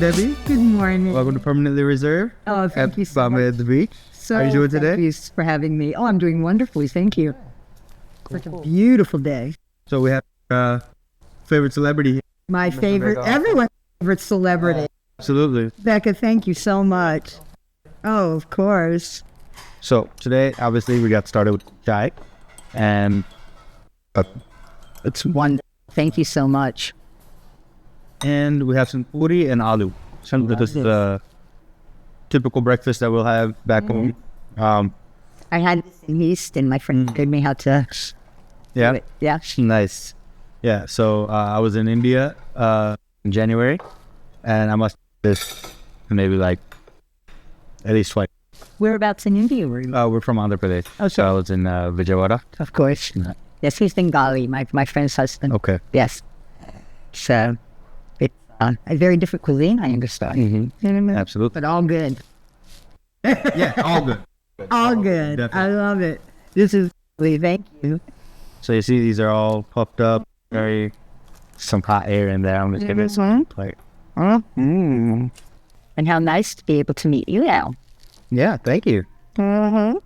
Debbie. Good morning. Welcome to Permanently Reserved. Oh, thank you so much. At the beach. So How are you doing today? Thank you for having me. Oh, I'm doing wonderfully. Thank you. Such a beautiful day. So we have favorite celebrity. My favorite, everyone's favorite celebrity. Absolutely. Becca, thank you so much. Oh, of course. So today, obviously, we got started with chai, and It's wonderful. Thank you so much. and we have some puri and aloo. This is the typical breakfast that we'll have back home. I had this in East, and my friend showed me how to Yeah. do it. Yeah. Nice. Yeah. So I was in India in January, and I must do this maybe like at least twice. Whereabouts in India were you? We're from Andhra Pradesh. Oh, So I was in Vijayawada. Of course. Yes, he's Bengali, my friend's husband. Okay. Yes. So, it's a very different cuisine, I understand. Absolutely. But all good. Yeah, all good. All good. Definitely. I love it. This is lovely. Thank you. So you see, these are all puffed up, very some hot air in there. I'm just giving This one? like, And how nice to be able to meet you now. yeah, thank you. I've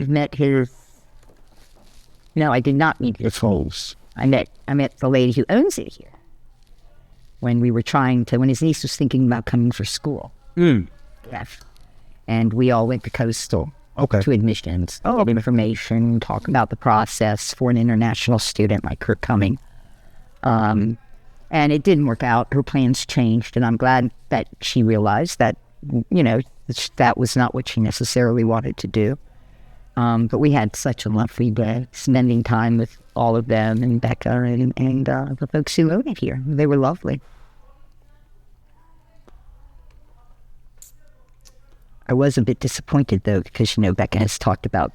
met his... No, I did not meet his host. I met the lady who owns it here. When his niece was thinking about coming for school. Yes. And we all went to Coastal. Okay. To admissions. Information, talk about the process for an international student like her coming. And it didn't work out. Her plans changed, and I'm glad that she realized that, that was not what she necessarily wanted to do. But we had such a lovely day, spending time with all of them and Becca and the folks who own it here. They were lovely. I was a bit disappointed, though, because, Becca has talked about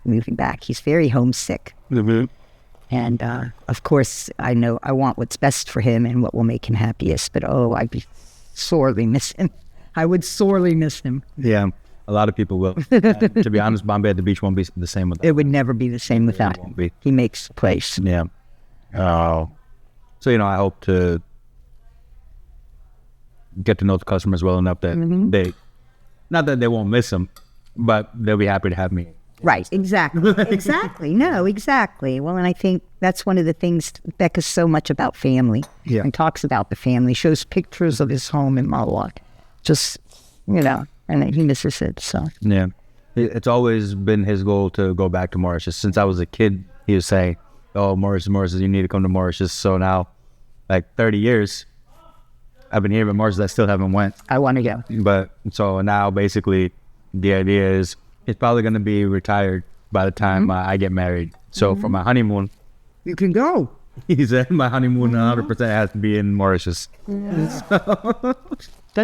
moving back. He's very homesick. And, of course, I know I want what's best for him and what will make him happiest. But, I'd be sorely miss him. I would sorely miss him. Yeah, a lot of people will. And to be honest, Bombay at the beach won't be the same without It would never be the same without It him. won't be. He makes the place. Yeah. Oh. So, I hope to get to know the customers well enough that not that they won't miss them, but they'll be happy to have me. Right, exactly. Exactly. No, exactly. Well, and I think that's one of the things Becca's so much about family. Yeah. And talks about the family, shows pictures of his home in Malawi. Just, and he misses it, so. Yeah. It's always been his goal to go back to Mauritius. Since I was a kid, he was saying, oh, Mauritius, you need to come to Mauritius. So now, like 30 years, I've been here, but Mauritius, I still haven't went. I want to go. But so now basically the idea is he's probably going to be retired by the time I get married. So for my honeymoon, You can go. he said my honeymoon 100% has to be in Mauritius. That's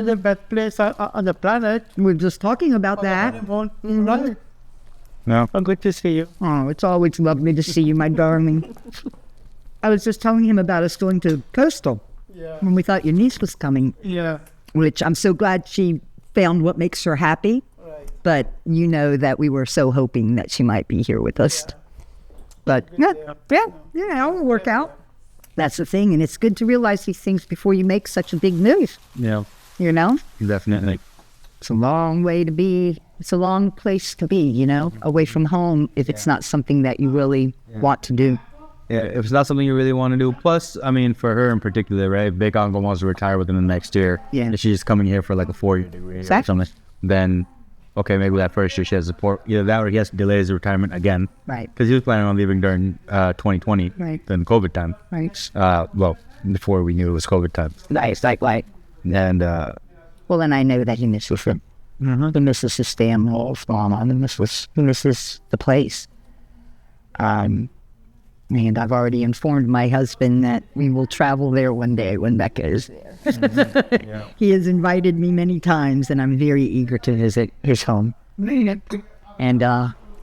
the best place on the planet. We're just talking about that. Right? No. Oh, good to see you. Oh, it's always lovely to see you, my darling. I was just telling him about us going to Coastal when we thought your niece was coming, Yeah. which I'm so glad she found what makes her happy. Right. But that we were so hoping that she might be here with us. But it'll work out. That's the thing, and it's good to realize these things before you make such a big move. Yeah, definitely. It's a long way to be. It's a long place to be, away from home if it's not something that you really want to do. Yeah, if it's not something you really want to do. Plus, I mean, for her in particular, right? Big Uncle wants to retire within the next year. Yeah. And she's coming here for like a 4-year degree or Exactly. something. Then, okay, maybe that first year she has support. Either that or he has to delay his retirement again. Right. Because he was planning on leaving during 2020. Right. Then COVID time. Right. Well, before we knew it was COVID time. Nice, like. And, Well, and I know that he misses him. He misses his family, his mama, he misses the place. And I've already informed my husband that we will travel there one day when Becca is there. He has invited me many times, and I'm very eager to visit his home. And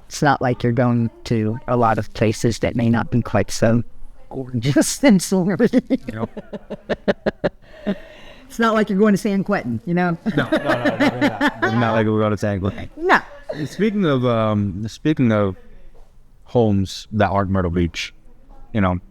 it's not like you're going to a lot of places that may not be quite so gorgeous and celebrity. It's not like you're going to San Quentin, No, not like we're going to Tangley. No. Speaking of homes that aren't Myrtle Beach,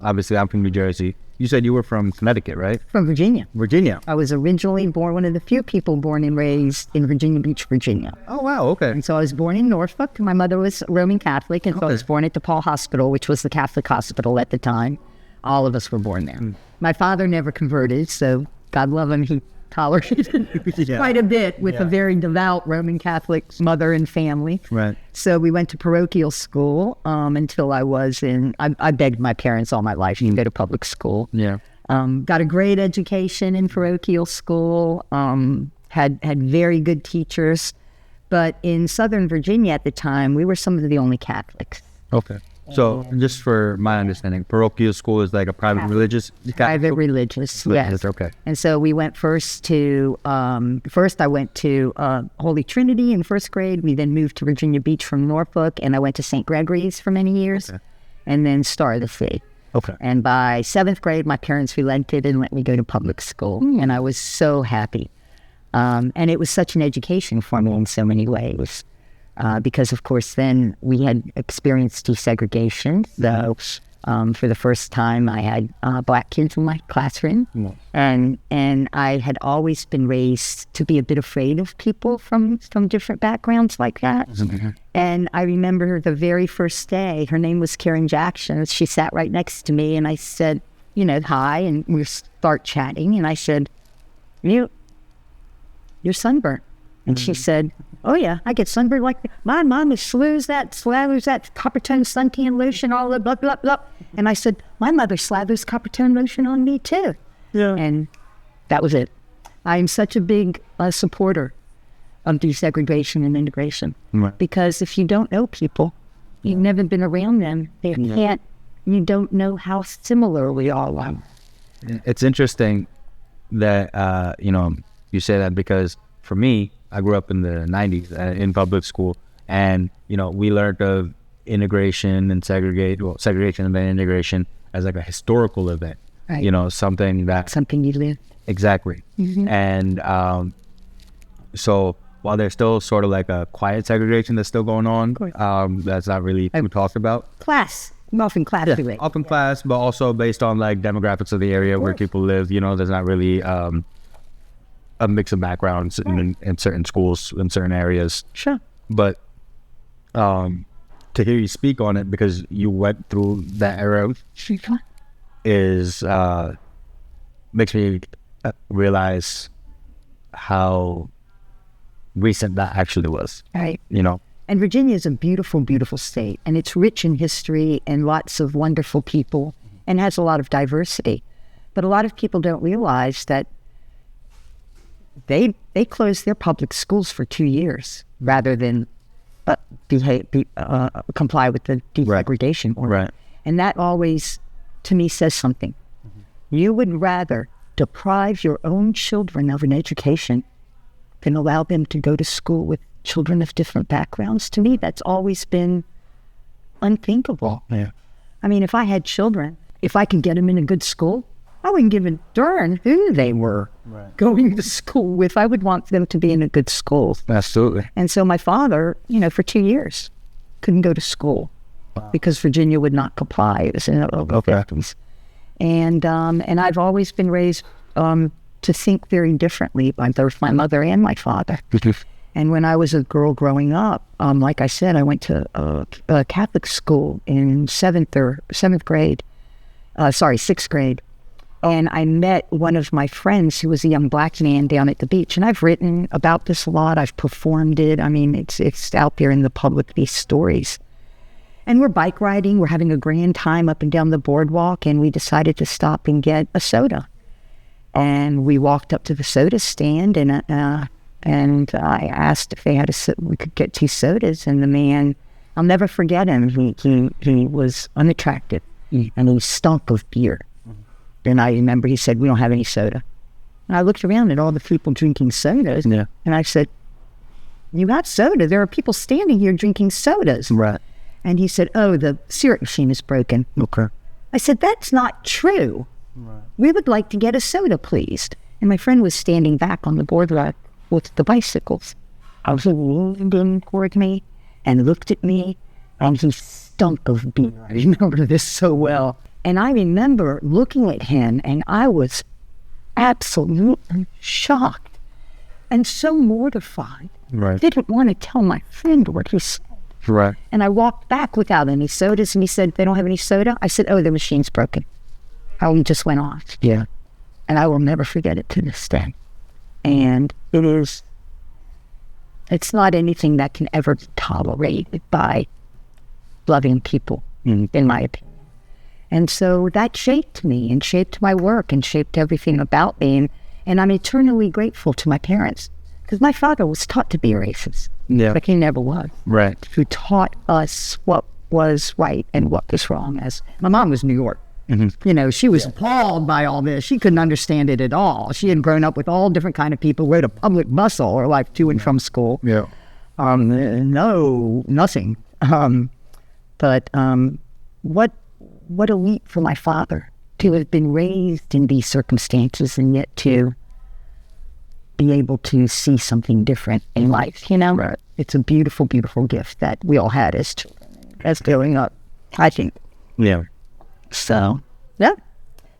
obviously I'm from New Jersey. you said you were from Connecticut, right? From Virginia. Virginia. I was originally born, one of the few people born and raised in Virginia Beach, Virginia. Oh, wow. Okay. And so I was born in Norfolk. My mother was Roman Catholic, and so I was born at DePaul Hospital, which was the Catholic hospital at the time. All of us were born there. My father never converted, so God love him, he tolerated quite a bit with a very devout Roman Catholic mother and family. Right. So we went to parochial school until I was I begged my parents all my life to go to public school. Yeah. Got a great education in parochial school, had very good teachers. But in Southern Virginia at the time, we were some of the only Catholics. Okay. So just for my understanding, parochial school is like a private religious? Private religious, yes. Okay. And so we went first I went to Holy Trinity in first grade. We then moved to Virginia Beach from Norfolk, and I went to St. Gregory's for many years, and then Star of the Sea. Okay. And by 7th grade, my parents relented and let me go to public school, and I was so happy. And it was such an education for me in so many ways. Because, of course, then we had experienced desegregation. So, for the first time, I had black kids in my classroom. And I had always been raised to be a bit afraid of people from different backgrounds like that. And I remember the very first day, her name was Karen Jackson. She sat right next to me, and I said, hi, and we start chatting. And I said, you're sunburnt. And she said, oh yeah, I get sunburned like that. My mom slathers that Coppertone suntan lotion, all the blah, blah, blah. And I said, my mother slathers Coppertone lotion on me too. Yeah. And that was it. I am such a big supporter of desegregation and integration. Right. Because if you don't know people, you've never been around them, you don't know how similar we all are. It's interesting that, you say that because for me, I grew up in the 90s in public school, and, we learned of integration and segregation and then integration as like a historical event, Right. Something you live. Exactly. And so while there's still sort of like a quiet segregation that's still going on, that's not really talked about. Class. Often class related. Often class, but also based on like demographics of the area where people live, there's not really a mix of backgrounds in certain schools in certain areas. Sure. But to hear you speak on it, because you went through that era, is makes me realize how recent that actually was. Right. And Virginia is a beautiful, beautiful state, and it's rich in history and lots of wonderful people and has a lot of diversity. But a lot of people don't realize that they closed their public schools for 2 years rather than comply with the desegregation order. Right. And that always, to me, says something. You would rather deprive your own children of an education than allow them to go to school with children of different backgrounds. To me, that's always been unthinkable. Yeah. I mean, if I had children, if I could get them in a good school, I wouldn't give a darn who they were going to school with. I would want them to be in a good school. Absolutely. And so my father, for 2 years, couldn't go to school because Virginia would not comply. It was victims. And I've always been raised to think very differently by both my mother and my father. And when I was a girl growing up, like I said, I went to a Catholic school in sixth grade. And I met one of my friends who was a young black man down at the beach. And I've written about this a lot. I've performed it. I mean, it's out there in the public, these stories. And we're bike riding. We're having a grand time up and down the boardwalk. And we decided to stop and get a soda. And we walked up to the soda stand. And I asked if they had we could get 2 sodas. And the man, I'll never forget him. He was unattractive. And he stunk of beer. And I remember he said, we don't have any soda. And I looked around at all the people drinking sodas. Yeah. And I said, you got soda. There are people standing here drinking sodas. Right. And he said, oh, the syrup machine is broken. Okay. I said, that's not true. Right. We would like to get a soda, please. And my friend was standing back on the boardwalk with the bicycles. I was leaning toward me and looked at me. And he stunk of beer. I remember this so well. And I remember looking at him, and I was absolutely shocked and so mortified. Right. Didn't want to tell my friend what he said. Right. And I walked back without any sodas, and he said, they don't have any soda? I said, oh, the machine's broken. He just went off. Yeah. And I will never forget it to this day. And it's not anything that can ever be tolerated by loving people, in my opinion. And so that shaped me and shaped my work and shaped everything about me. And I'm eternally grateful to my parents, because my father was taught to be a racist, but he never was. Right. Who taught us what was right and what was wrong. As my mom was New York. You know, she was appalled by all this. She couldn't understand it at all. She had grown up with all different kind of people, rode a public bus all her life to and from school. Yeah. No, nothing. But what a leap for my father to have been raised in these circumstances and yet to be able to see something different in life, you know? Right. It's a beautiful, beautiful gift that we all had as children, as growing up, I think. Yeah. So, yeah.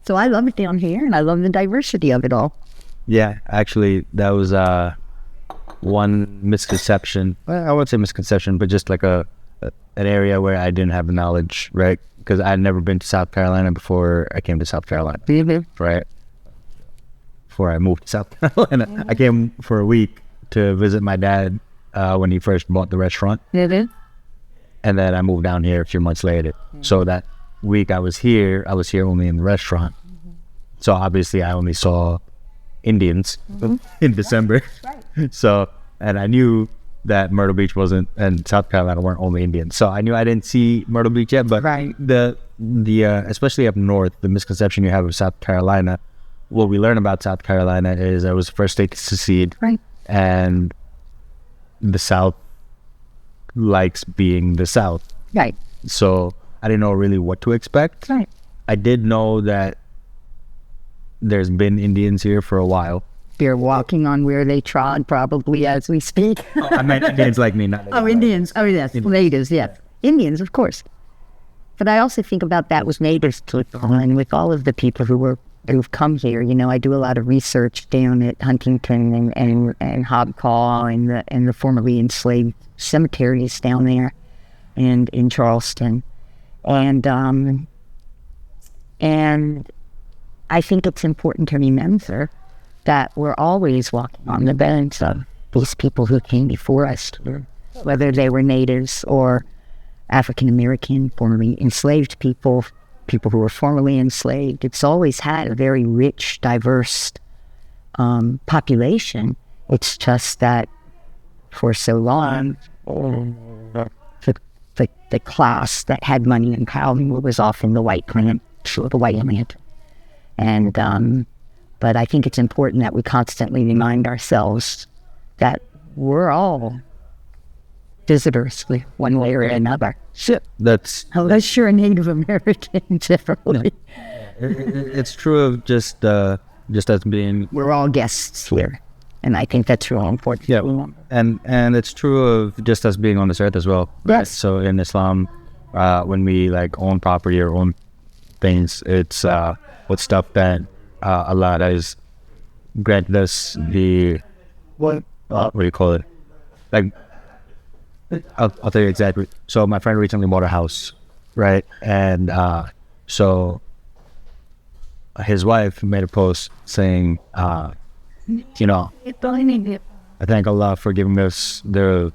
So I love it down here, and I love the diversity of it all. Yeah, actually, that was one misconception. Well, I wouldn't say misconception, but just like an area where I didn't have the knowledge, right? Because I had never been to South Carolina before I came to South Carolina, right? Before I moved to South Carolina, I came for a week to visit my dad when he first bought the restaurant, and then I moved down here a few months later. So that week I was here only in the restaurant. So obviously I only saw Indians in December. So, and I knew that Myrtle Beach wasn't, and South Carolina weren't only Indians. So I knew I didn't see Myrtle Beach yet, but the especially up north, the misconception you have of South Carolina, what we learn about South Carolina is it was the first state to secede. Right. And the South likes being the South. Right. So I didn't know really what to expect. Right. I did know that there's been Indians here for a while. They're walking on where they trod probably as we speak. I meant Indians like me, not like Indians. Oh, yes. Natives, yes. Indians, of course. But I also think about that with natives too, and with all of the people who've come here. You know, I do a lot of research down at Huntington and Hobcaw and the formerly enslaved cemeteries down there and in Charleston. And I think it's important to remember that we're always walking on the bones of these people who came before us, whether they were natives or African American, formerly enslaved people who were formerly enslaved. It's always had a very rich, diverse population. It's just that for so long, the class that had money and power was often the white man, the white man. And but I think it's important that we constantly remind ourselves that we're all visitors, one way or another. Shit, that's unless you're a Native American, generally. It's true of just as being. We're all guests here, and I think that's real important. Yeah, and it's true of just us being on this earth as well. Right? Yes. So in Islam, when we like own property or own things, it's with stuff that Allah has granted us the what do you call it? Like, I'll tell you exactly. So my friend recently bought a house, right? And so his wife made a post saying, you know, I thank Allah for giving us the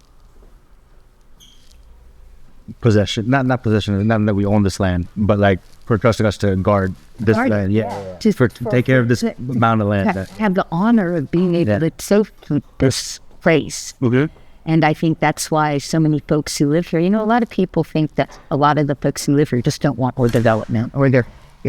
possession, not possession, not that we own this land, but like for trusting us to guard this land, to take care of this amount of land. Have the honor of being able to soak this place. And I think that's why so many folks who live here, you know, a lot of people think that a lot of the folks who live here just don't want more development, or they're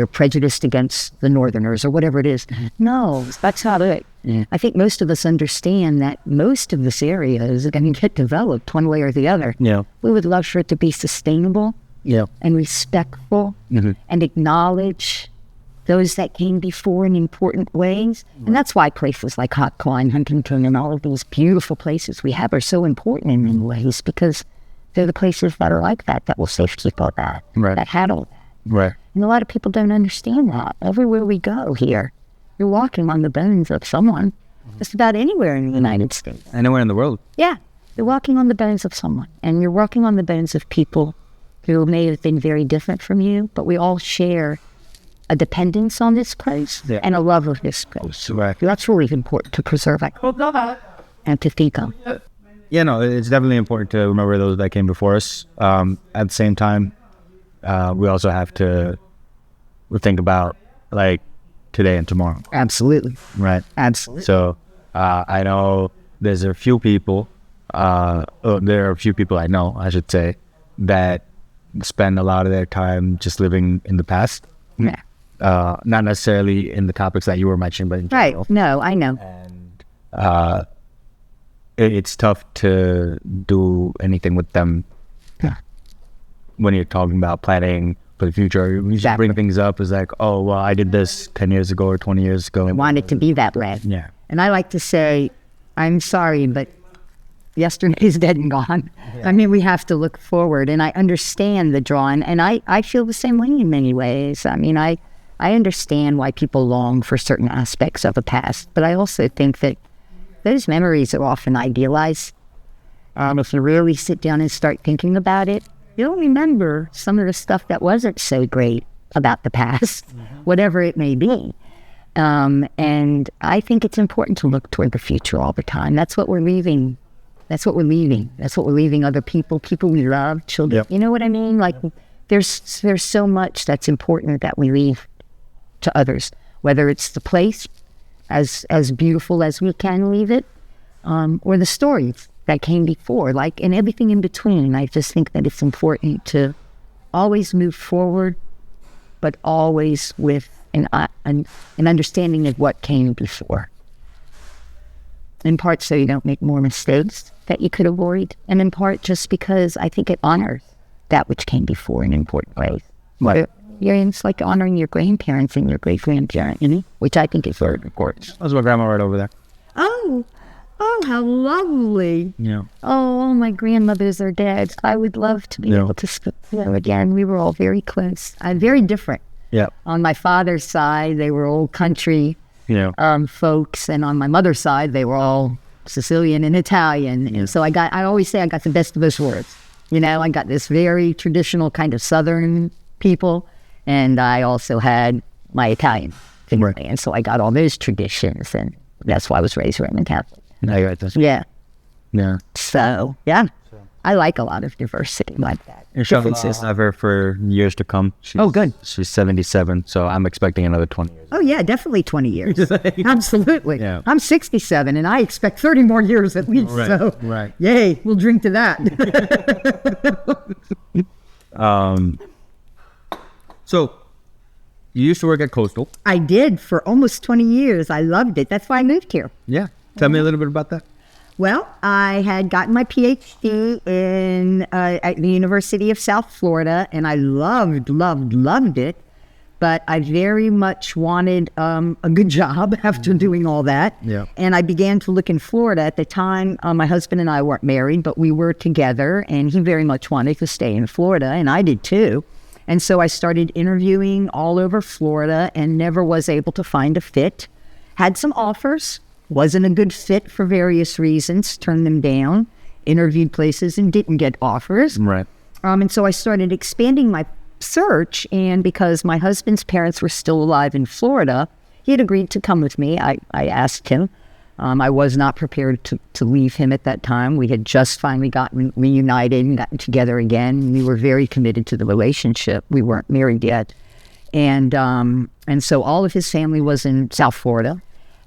prejudiced against the Northerners or whatever it is. No, that's not it. I think most of us understand that most of this area is going to get developed one way or the other. We would love for it to be sustainable and respectful and acknowledge those that came before in important ways. And that's why places like Hobcaw and Huntington and all of these beautiful places we have are so important in many ways, because they're the places that are like that will save people that had all that. Right. And a lot of people don't understand that. Everywhere we go here, you're walking on the bones of someone, just about anywhere in the United States. Anywhere in the world. Yeah, you're walking on the bones of someone, and you're walking on the bones of people who may have been very different from you, but we all share a dependence on this place and a love of this place. Right. That's really important to preserve and to think of. Yeah, no, it's definitely important to remember those that came before us. At the same time, we also have to think about like today and tomorrow. Absolutely. Right. Absolutely. So I know there are a few people I know, I should say, that spend a lot of their time just living in the past. Yeah. Not necessarily in the topics that you were mentioning, but in Right. general. No, I know. And it's tough to do anything with them when you're talking about planning for the future. You just Exactly. bring things up as like, oh, well, I did this 10 years ago or 20 years ago. I want it to be that way. Yeah. And I like to say, I'm sorry, but yesterday's dead and gone. I mean, we have to look forward, and I understand the drawing, and I feel the same way in many ways. I mean, I understand why people long for certain aspects of the past, but I also think that those memories are often idealized. If you really sit down and start thinking about it, you'll remember some of the stuff that wasn't so great about the past, whatever it may be. And I think it's important to look toward the future all the time. That's what we're leaving. That's what we're leaving. That's what we're leaving other people we love, children. Yep. You know what I mean? Like, there's so much that's important that we leave to others, whether it's the place as beautiful as we can leave it, or the stories that came before, like, and everything in between. I just think that it's important to always move forward, but always with an understanding of what came before. In part so you don't make more mistakes that you could avoid, and in part just because I think it honors that which came before in important ways. Right. Yeah, it's like honoring your grandparents and your great-grandparents, which I think is very important. That was my grandma right over there. Oh, how lovely. Yeah. Oh, my grandmothers are dead. I would love to be Yeah. able to speak to them again. We were all very close. Very different. Yeah. On my father's side, they were old country Yeah. folks, and on my mother's side, they were all Sicilian and Italian. And so I always say I got the best of both worlds. I got this very traditional kind of Southern people, and I also had my Italian family. Right. And so I got all those traditions, and that's why I was raised Roman Catholic. I got this. Yeah. Yeah. So, yeah. I like a lot of diversity like that. Inshallah, Differences. I'll have her for years to come. Oh, good. She's 77, so I'm expecting another 20 years. Oh, yeah, definitely 20 years. Absolutely. Yeah. I'm 67, and I expect 30 more years at least. Right, So, right. Yay, we'll drink to that. So, you used to work at Coastal. I did for almost 20 years. I loved it. That's why I moved here. Yeah. Tell me a little bit about that. Well, I had gotten my PhD at the University of South Florida, and I loved it. But I very much wanted a good job after doing all that. Yeah. And I began to look in Florida. At the time, my husband and I weren't married, but we were together, and he very much wanted to stay in Florida, and I did too. And so I started interviewing all over Florida and never was able to find a fit. Had some offers. Wasn't a good fit for various reasons, turned them down, interviewed places and didn't get offers. Right. And so I started expanding my search, and because my husband's parents were still alive in Florida, he had agreed to come with me. I asked him. I was not prepared to leave him at that time. We had just finally gotten reunited and gotten together again. We were very committed to the relationship. We weren't married yet. And so all of his family was in South Florida.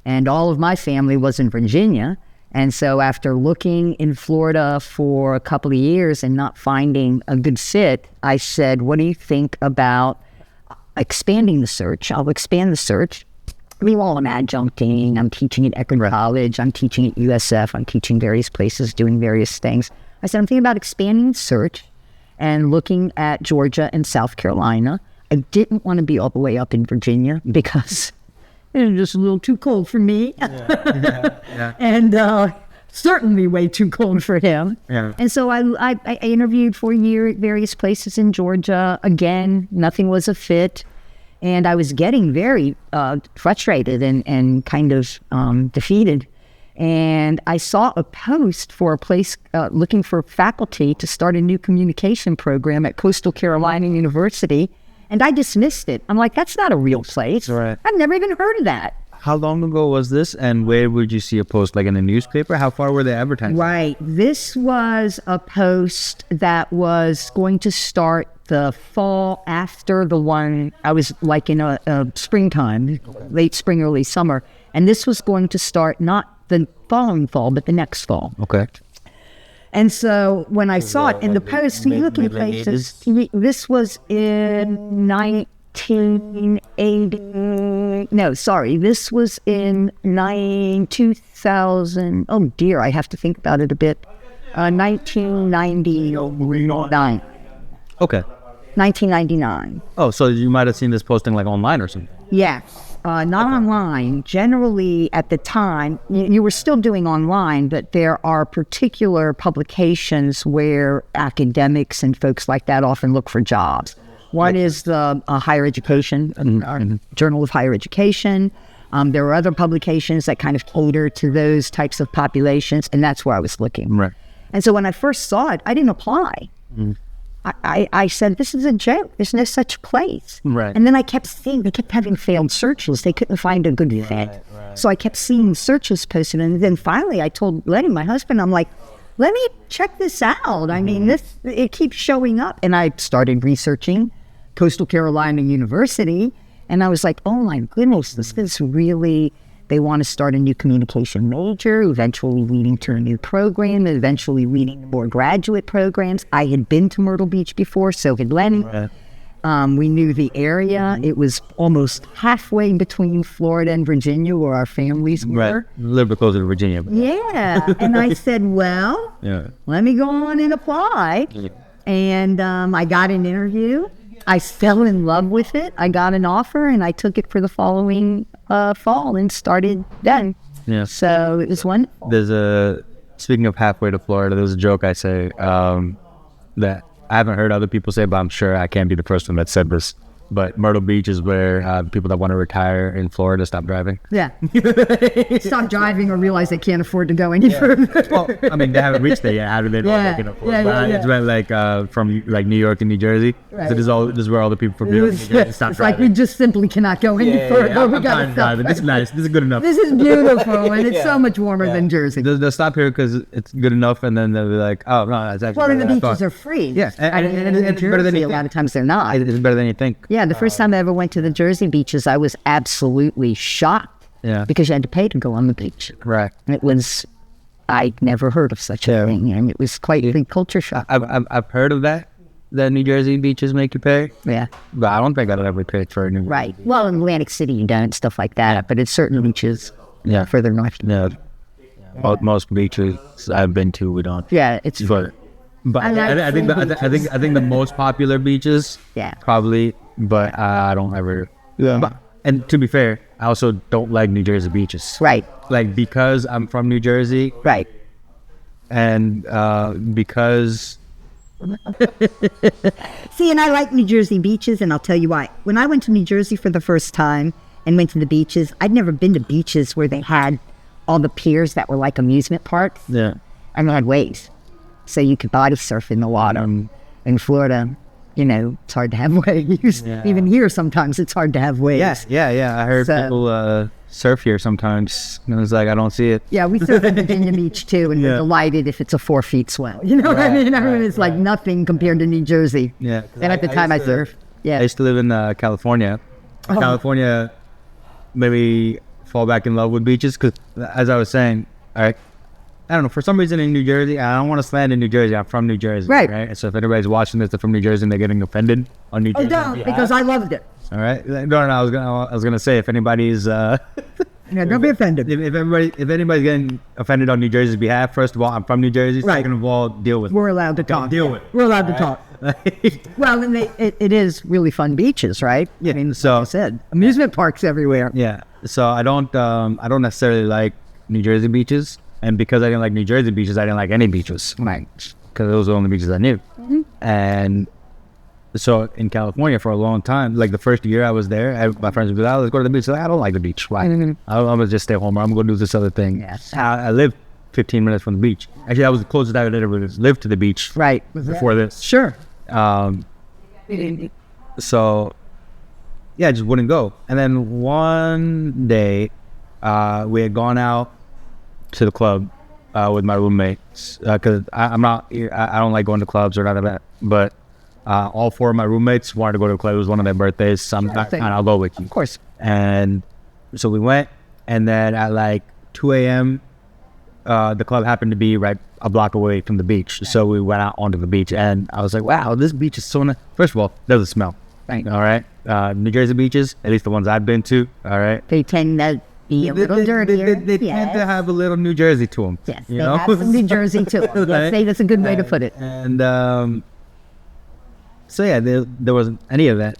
And all of my family was in Virginia. And so after looking in Florida for a couple of years and not finding a good fit, I said, what do you think about expanding the search? I'll expand the search. Meanwhile, I'm adjuncting, I'm teaching at Eckerd College, I'm teaching at USF, I'm teaching various places, doing various things. I said, I'm thinking about expanding the search and looking at Georgia and South Carolina. I didn't want to be all the way up in Virginia because... It was just a little too cold for me. Yeah. And certainly way too cold for him. Yeah. And so I interviewed for a year at various places in Georgia. Again, nothing was a fit. And I was getting very frustrated and kind of defeated. And I saw a post for a place looking for faculty to start a new communication program at Coastal Carolina University. And I dismissed it. I'm like, that's not a real place. Right. I've never even heard of that. How long ago was this, and where would you see a post, like in a newspaper? How far were they advertising? Right. This was a post that was going to start the fall after the one, I was like in a springtime, late spring, early summer. And this was going to start not the following fall, but the next fall. Okay. And so when I saw it in the post, you look at places, this was in 1980, no, sorry, this was in 2000, oh dear, I have to think about it a bit, 1999. Okay. 1999. Oh, so you might have seen this posting like online or something. Yes. Not online. Generally, at the time, you were still doing online, but there are particular publications where academics and folks like that often look for jobs. One is the Higher Education, Journal of Higher Education. There are other publications that kind of cater to those types of populations, and that's where I was looking. Right. And so when I first saw it, I didn't apply. I said, this is a joke. There's no such place. Right. And then I kept seeing, they kept having failed searches. They couldn't find a good fit. Right. So I kept seeing searches posted. And then finally I told Lenny, my husband, I'm like, let me check this out. I mean, it keeps showing up. And I started researching Coastal Carolina University. And I was like, oh my goodness, this is really, they want to start a new communication major, eventually leading to a new program, eventually leading to more graduate programs. I had been to Myrtle Beach before, so had Lenny. Right. We knew the area. It was almost halfway between Florida and Virginia, where our families were. Right. A little bit closer to Virginia. But Yeah. And I said, well, let me go on and apply. Yeah. And I got an interview. I fell in love with it. I got an offer, and I took it for the following fall and started then. Yeah. So it was wonderful. Speaking of halfway to Florida, there's a joke I say that I haven't heard other people say, but I'm sure I can't be the first one that said this. But Myrtle Beach is where people that want to retire in Florida stop driving. Yeah. Stop driving or realize they can't afford to go any further. Well, I mean, they haven't reached there yet. How do they know they can afford? It's right, like from like New York and New Jersey. Right. So this is where all the people from New York and New Jersey stop It's driving. like we just simply cannot go any further. I'm We gotta fine driving. This is nice. This is good enough. This is beautiful, and it's so much warmer than Jersey. They'll stop here because it's good enough, and then they'll be like, oh, no, it's actually Well, and the better than I beaches thought. are free. Yeah, and in it's better than Jersey, you a lot think. of times they're not. It's better than you think. Yeah, the first time I ever went to the Jersey beaches, I was absolutely shocked. Yeah. Because you had to pay to go on the beach. Right. I'd never heard of such a thing, and it was quite a culture shock. I've heard of that New Jersey beaches make you pay. Yeah. But I don't think I'd ever pay for a new. Right. Well, in Atlantic City you don't, stuff like that, but it's certain beaches further north. Yeah. Most beaches I've been to, we don't. Yeah, it's But I think the most popular beaches. Yeah. Probably, but I don't ever. Yeah. And to be fair, I also don't like New Jersey beaches. right. Like because I'm from New Jersey, Right. and because See, and I like New Jersey beaches, and I'll tell you why. When I went to New Jersey for the first time and went to the beaches, I'd never been to beaches where they had all the piers that were like amusement parks. yeah, And they had waves. So you could body surf in the water. In Florida, it's hard to have waves. Yeah. Even here, sometimes it's hard to have waves. yeah. I heard So- people surf here sometimes, and it's like I don't see it. Yeah, we surf at Virginia Beach too, and we're delighted if it's a 4 feet swell. You know what I mean? It's like nothing compared to New Jersey. Yeah. And at the time I surfed. Yeah. I used to live in California. California made me fall back in love with beaches because, as I was saying, I don't know, for some reason in New Jersey, I don't want to slander New Jersey. I'm from New Jersey. Right. And so if anybody's watching this, they're from New Jersey and they're getting offended on New Jersey. Don't, because I loved it. All right. No, I was gonna say if anybody's Yeah, don't be offended. if anybody's getting offended on New Jersey's behalf, first of all, I'm from New Jersey. Right. Second of all, deal with it. We're allowed to talk. Deal with it. We're allowed to talk. Well, and it is really fun beaches, right? Yeah. I mean, So- like I said, amusement parks everywhere. Yeah. So I don't necessarily like New Jersey beaches, And because I didn't like New Jersey beaches, I didn't like any beaches. Right. Because those were the only beaches I knew. And so in California for a long time, like the first year I was there, my friends would be like, oh, let's go to the beach. Like, I don't like the beach. Why? I'm going to just stay home, or I'm going to do this other thing. Yes. I live 15 minutes from the beach. Actually, that was the closest I would ever lived to the beach. Right. Before this. Sure. So, yeah, I just wouldn't go. And then one day, we had gone out to the club with my roommates, because I don't like going to clubs or none of that. But all 4 of my roommates wanted to go to the club. It was one of their birthdays. So I'm not, I'll go with you. Of course. And so we went, and then at like 2 a.m., the club happened to be right a block away from the beach. So we went out onto the beach, and I was like, wow, this beach is so nice. First of all, it doesn't smell. Right. All right. New Jersey beaches, at least the ones I've been to, all right. They tend to be a little dirtier. They tend to have a little New Jersey to them. Yes, you they know? have some New Jersey to them. Yes, that's a good way to put it. And so yeah, there wasn't any of that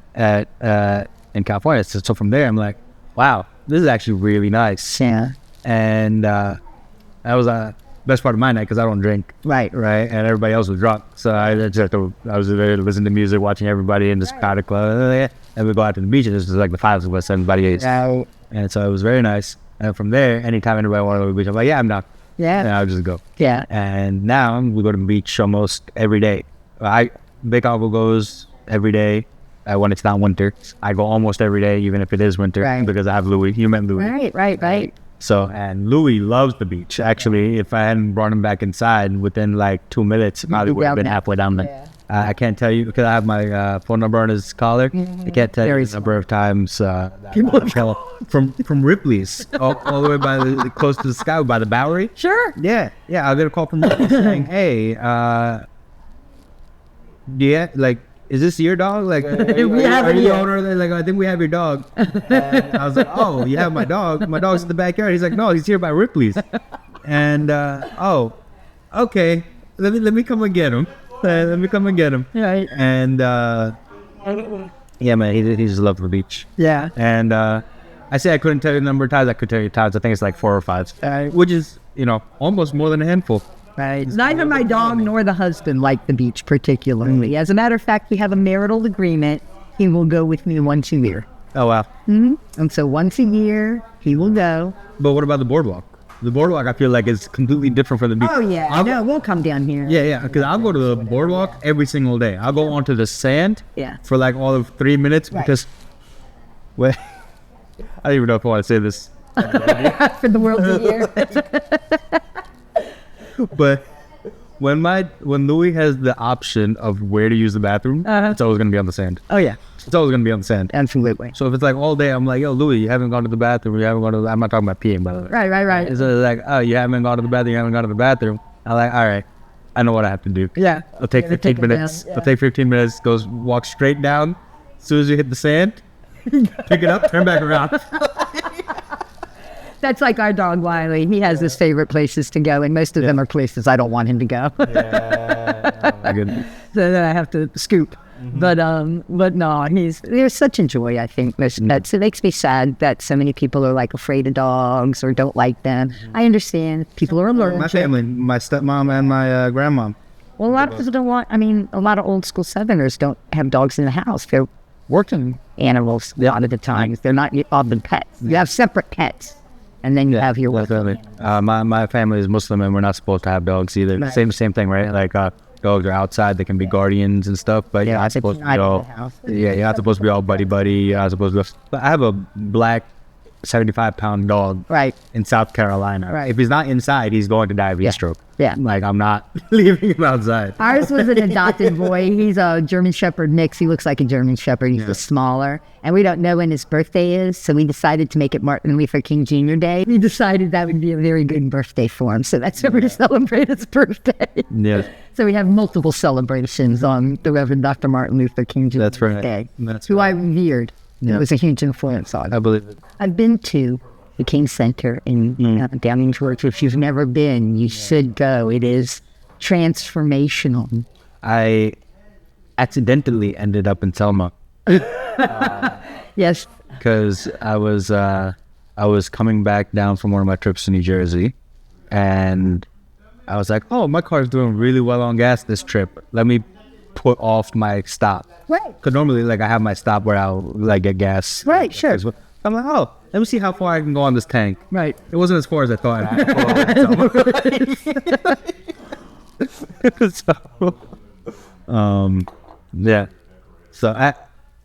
in California. So from there, I'm like, wow, this is actually really nice. Yeah. And that was the best part of my night, because I don't drink. Right. Right. And everybody else was drunk. So I was there to listen to music, watching everybody in this powder club. And we go out to the beach, and this was like the 5 of us, everybody is. Right. And so it was very nice. And from there, anytime anybody wanted to go to the beach, I'm like, yeah, I'm down. Yeah. And I'll just go. Yeah. And now we go to the beach almost every day. Big Uncle goes every day when it's not winter. I go almost every day, even if it is winter, Right. because I have Louis. You met Louis. Right. So, and Louis loves the beach. Actually, if I hadn't brought him back inside, within like 2 minutes, I probably would have been halfway down there. I can't tell you, because I have my phone number on his collar. I can't tell you the number of times from Ripley's all the way by close to the sky, by the Bowery. Sure. Yeah, I'll get a call from Ripley's saying, hey, is this your dog? Like, are you the owner? They're like, I think we have your dog. And I was like, oh, you have my dog? My dog's in the backyard. He's like, no, he's here by Ripley's. And oh, okay, let me come and get him. Let me come and get him. Right. And yeah, man, he just loves the beach. Yeah. And I say I couldn't tell you the number of times. I could tell you times. I think it's like 4 or 5, which is, almost more than a handful. Right. Neither my dog nor the husband like the beach particularly. As a matter of fact, we have a marital agreement. He will go with me once a year. Oh, wow. And so once a year, he will go. But what about the boardwalk? The boardwalk, I feel like, is completely different from the beach. Oh, yeah. No, we'll come down here. Yeah, because I'll go to the boardwalk every single day. I'll go onto the sand for like all of 3 minutes because, well, I don't even know if I want to say this. For the world to hear. But when Louis has the option of where to use the bathroom, it's always going to be on the sand. Oh, yeah. It's always going to be on the sand. Absolutely. So if it's like all day, I'm like, yo, Louis, you haven't gone to the bathroom. I'm not talking about peeing, by the way. Right. It's like, oh, you haven't gone to the bathroom. You haven't gone to the bathroom. I'm like, all right, I know what I have to do. Yeah. I'll take 15 minutes. I'll take 15 minutes, walk straight down. As soon as you hit the sand, pick it up, turn back around. That's like our dog, Wiley. He has his favorite places to go, and most of them are places I don't want him to go. Yeah. Oh, my goodness. So then I have to scoop. But no, there's such a joy, I think, with pets. It makes me sad that so many people are like afraid of dogs or don't like them. I understand people are allergic. My family, my stepmom and my grandmom. Well, a lot of people don't want, a lot of old school Southerners don't have dogs in the house. They're working animals a lot of the times. They're not often pets. You have separate pets. And then you have your definitely. My family is Muslim, and we're not supposed to have dogs either. Right. Same thing, right? Like dogs are outside; they can be guardians and stuff. But you're not supposed to be all. Yeah, you're not supposed to be all buddy. You're not supposed to. But I have a black 75-pound dog. Right. In South Carolina. Right. If he's not inside, he's going to die of heat stroke. Yeah. Like, I'm not leaving him outside. Ours was an adopted boy. He's a German Shepherd mix. He looks like a German Shepherd. He's just smaller. And we don't know when his birthday is, so we decided to make it Martin Luther King Jr. Day. We decided that would be a very good birthday for him, so that's when we're to celebrate his birthday. Yes. So we have multiple celebrations on the Reverend Dr. Martin Luther King Jr. That's right. Day, That's who right. I revered. Yeah. It was a huge influence on I believe it. I've been to the King Center in down in Georgia. If you've never been, you should go. It is transformational. I accidentally ended up in Selma. Yes. Because I was coming back down from one of my trips to New Jersey, and I was like, oh, my car's doing really well on gas this trip. Let me put off my stop. Right. Because normally, like, I have my stop where I'll, like, get gas. Right, sure. I'm like, oh, let me see how far I can go on this tank. Right. It wasn't as far as I thought. Yeah. So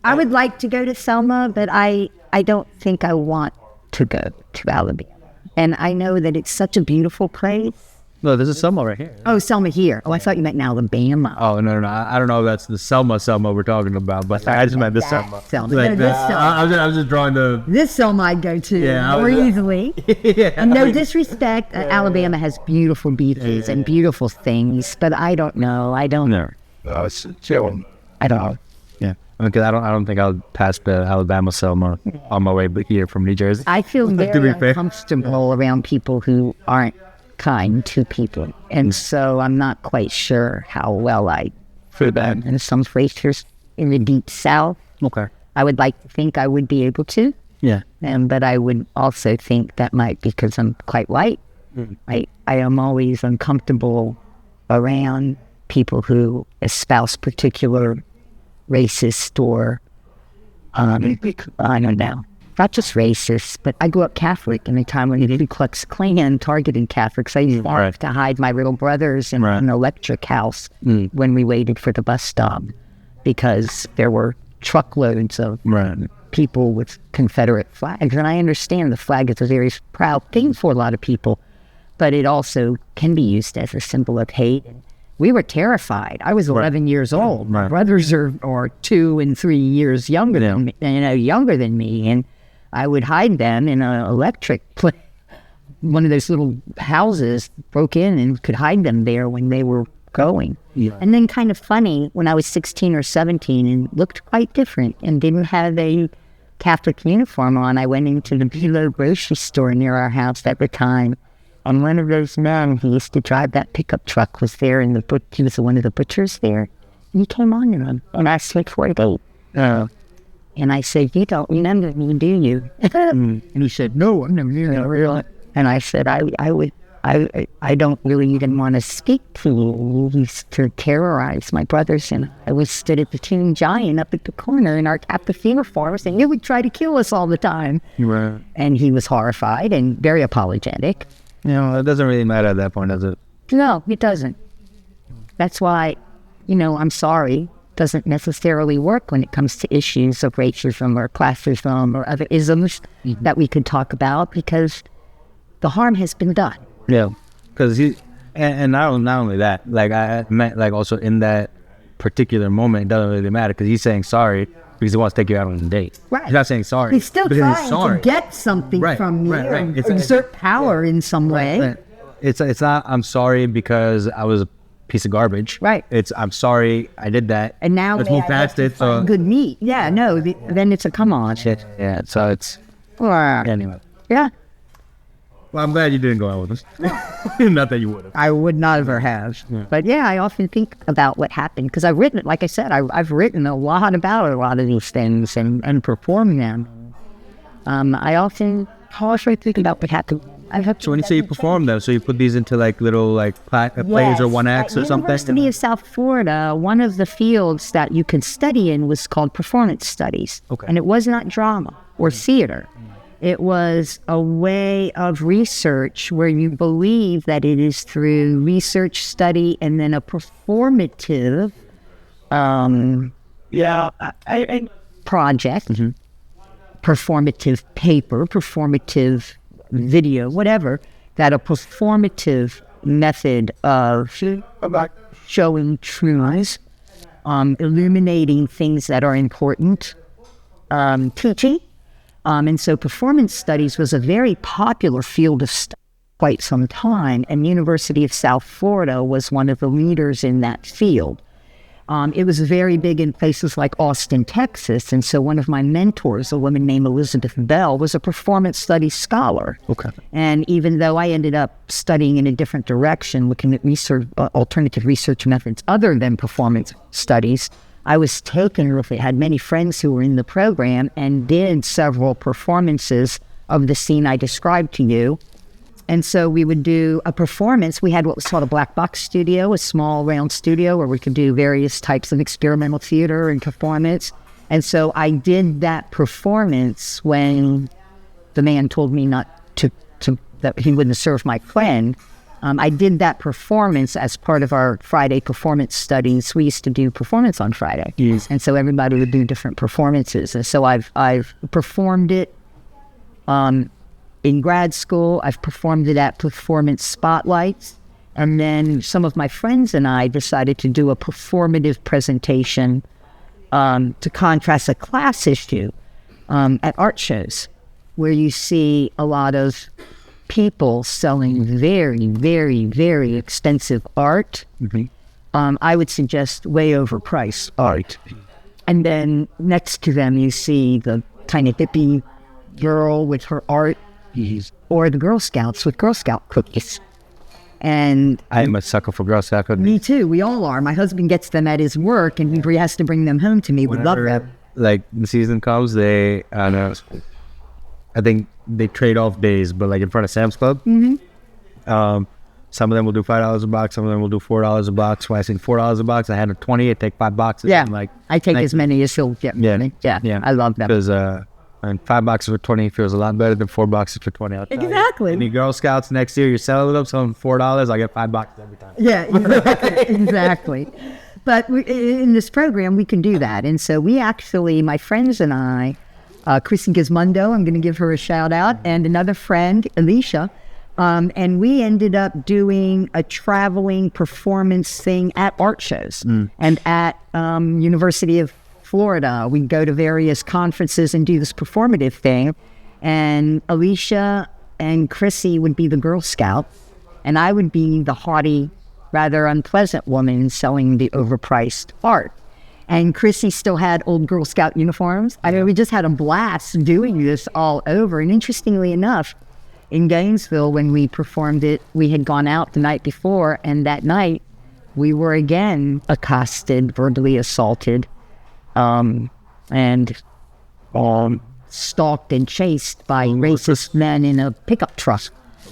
I would like to go to Selma, but I don't think I want to go to Alabama. And I know that it's such a beautiful place. no, this is Selma right here. Oh, Selma here. Oh, I thought you meant in Alabama. Oh, no. I don't know if that's the Selma we're talking about, but I just meant this Selma. Selma. Like, No, this Selma. I was just drawing the... This Selma I'd go to Yeah, I more was- easily. yeah, And no disrespect, Alabama has beautiful beaches and beautiful things, but I don't know. I don't know. It's chilling. I don't know. Yeah. Because I don't think I'll pass the Alabama Selma on my way here from New Jersey. I feel To very be fair. uncomfortable around people who aren't kind to people. And so I'm not quite sure how well I fit that in some places in the deep south. Okay. I would like to think I would be able to, Yeah. but I would also think that might be because I'm quite white. I am always uncomfortable around people who espouse particular racist or I don't know, not just racist, but I grew up Catholic in a time when the Ku Klux Klan targeted Catholics. I used Right. to hide my little brothers in Right. an electric house when we waited for the bus stop because there were truckloads of Right. people with Confederate flags. And I understand the flag is a very proud thing for a lot of people, but it also can be used as a symbol of hate. We were terrified. I was 11 years old. My Right. brothers are 2 and 3 years younger than me, and I would hide them in an electric one of those little houses, broke in and could hide them there when they were going. Yeah. And then kind of funny, when I was 16 or 17 and looked quite different and didn't have a Catholic uniform on, I went into the Below grocery store near our house at the time. And one of those men who used to drive that pickup truck was there, and he was one of the butchers there. And he came on to him and asked me for a date. And I said, "You don't remember me, do you?" And he said, "No, I never knew that, really." And I said, I don't really even want to speak to you. He used to terrorize my brothers, and I was stood at the Tomb Giant up at the corner in our Catholic uniforms, and he would try to kill us all the time. Right. And he was horrified and very apologetic. You know, it doesn't really matter at that point, does it? No, it doesn't. That's why, I'm sorry, doesn't necessarily work when it comes to issues of racism or classism or other isms that we could talk about, because the harm has been done. Yeah. Because and not only that, like I meant, like also in that particular moment, it doesn't really matter because he's saying sorry because he wants to take you out on a date. Right. He's not saying sorry. He's still because trying to get something Right, from me right, right. or It's- exert power in some way. Right. It's not I'm sorry because I was a piece of garbage. Right. It's I'm sorry I did that. And now let's may move I past get it. to find good meat. Yeah, no, then it's a come on. Shit. Yeah. So it's anyway. Yeah. Well, I'm glad you didn't go out with us. Not that you would have. I would never have. But yeah, I often think about what happened because I've written, like I said, I've written a lot about a lot of these things and performed them. I often think about what happened. So when you say you perform them, so you put these into like little like plays or one acts or something? University of South Florida, one of the fields that you could study in was called performance studies. Okay. And it was not drama or theater. It was a way of research where you believe that it is through research, study, and then a performative project, performative paper, performative video, whatever, that a performative method of showing truths, illuminating things that are important, teaching. And so performance studies was a very popular field of study for quite some time, and University of South Florida was one of the leaders in that field. It was very big in places like Austin, Texas, and so one of my mentors, a woman named Elizabeth Bell, was a performance studies scholar. Okay. And even though I ended up studying in a different direction, looking at research, alternative research methods other than performance studies, I was taken with it, had many friends who were in the program and did several performances of the scene I described to you. And so we would do a performance. We had what was called a black box studio, a small round studio where we could do various types of experimental theater and performance. And so I did that performance when the man told me not to that he wouldn't serve my friend. I did that performance as part of our Friday performance studies. We used to do performance on Friday. Yes. And so everybody would do different performances. And so I've performed it in grad school. I've performed it at performance spotlights. And then some of my friends and I decided to do a performative presentation to contrast a class issue at art shows, where you see a lot of people selling very, very, very expensive art. I would suggest way overpriced art. And then next to them, you see the kind of hippie girl with her art, or the Girl Scouts with Girl Scout cookies. And I'm a sucker for Girl Scout cookies. me too. We all are. My husband gets them at his work, and he has to bring them home to me. We love them. Like the season comes, they I think they trade off days, but like in front of Sam's Club, some of them will do $5 a box, some of them will do $4 a box. When I say $4 a box, I had a 20. I take 5 boxes. Yeah, and like I take as many as he'll get me. Yeah, I love them. Because and 5 boxes for 20 feels a lot better than 4 boxes for 20. I'll tell you. Exactly. Any Girl Scouts next year, you're selling them, selling $4, I get 5 boxes every time. Yeah, exactly. But in this program, we can do that. And so we actually, my friends and I, Chrissy Gizmondo, I'm going to give her a shout out, and another friend, Alicia, and we ended up doing a traveling performance thing at art shows and at University of Florida. We'd go to various conferences and do this performative thing. And Alicia and Chrissy would be the Girl Scout, and I would be the haughty, rather unpleasant woman selling the overpriced art. And Chrissy still had old Girl Scout uniforms. I mean, we just had a blast doing this all over. And interestingly enough, in Gainesville, when we performed it, we had gone out the night before, and that night we were again accosted, verbally assaulted, and stalked and chased by racist men in a pickup truck.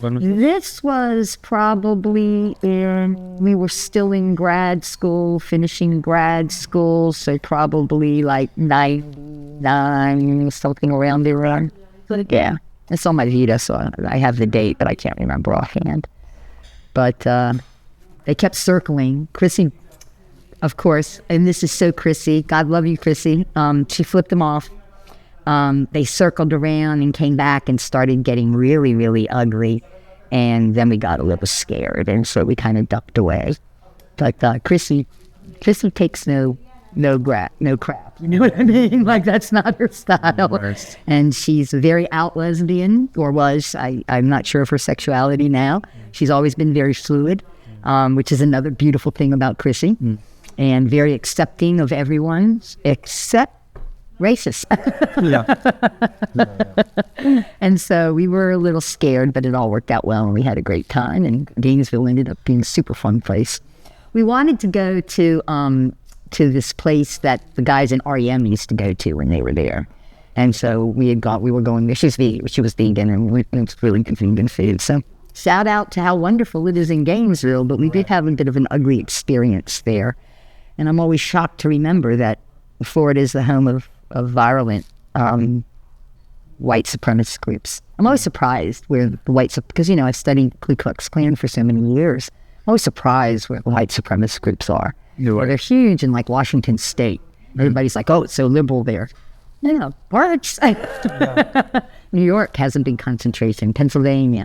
This was probably we were still in grad school, finishing grad school, so probably like 99, something around there. But yeah, it's on my Vita, so I have the date, but I can't remember offhand. But they kept circling. Chrissy, of course, and this is so Chrissy. God love you, Chrissy. She flipped them off. They circled around and came back and started getting really, really ugly. And then we got a little scared, and so we kind of ducked away. But Chrissy takes no crap. You know what I mean? Like, that's not her style. Right. And she's a very out lesbian, or was. I'm not sure of her sexuality now. She's always been very fluid, which is another beautiful thing about Chrissy, and very accepting of everyone except racist. And so we were a little scared, but it all worked out well, and we had a great time, and Gainesville ended up being a super fun place. We wanted to go to this place that the guys in REM used to go to when they were there. And so we were going there. She was vegan, and it was really good vegan food. So shout out to how wonderful it is in Gainesville, but we did have a bit of an ugly experience there. And I'm always shocked to remember that Florida is the home of virulent white supremacist groups. I'm always surprised where the because, I've studied Ku Klux Klan for so many years. I'm always surprised where the white supremacist groups are. Well, they're huge in like Washington State. Everybody's like, oh, it's so liberal there. No, parts. New York has a big concentration. Pennsylvania.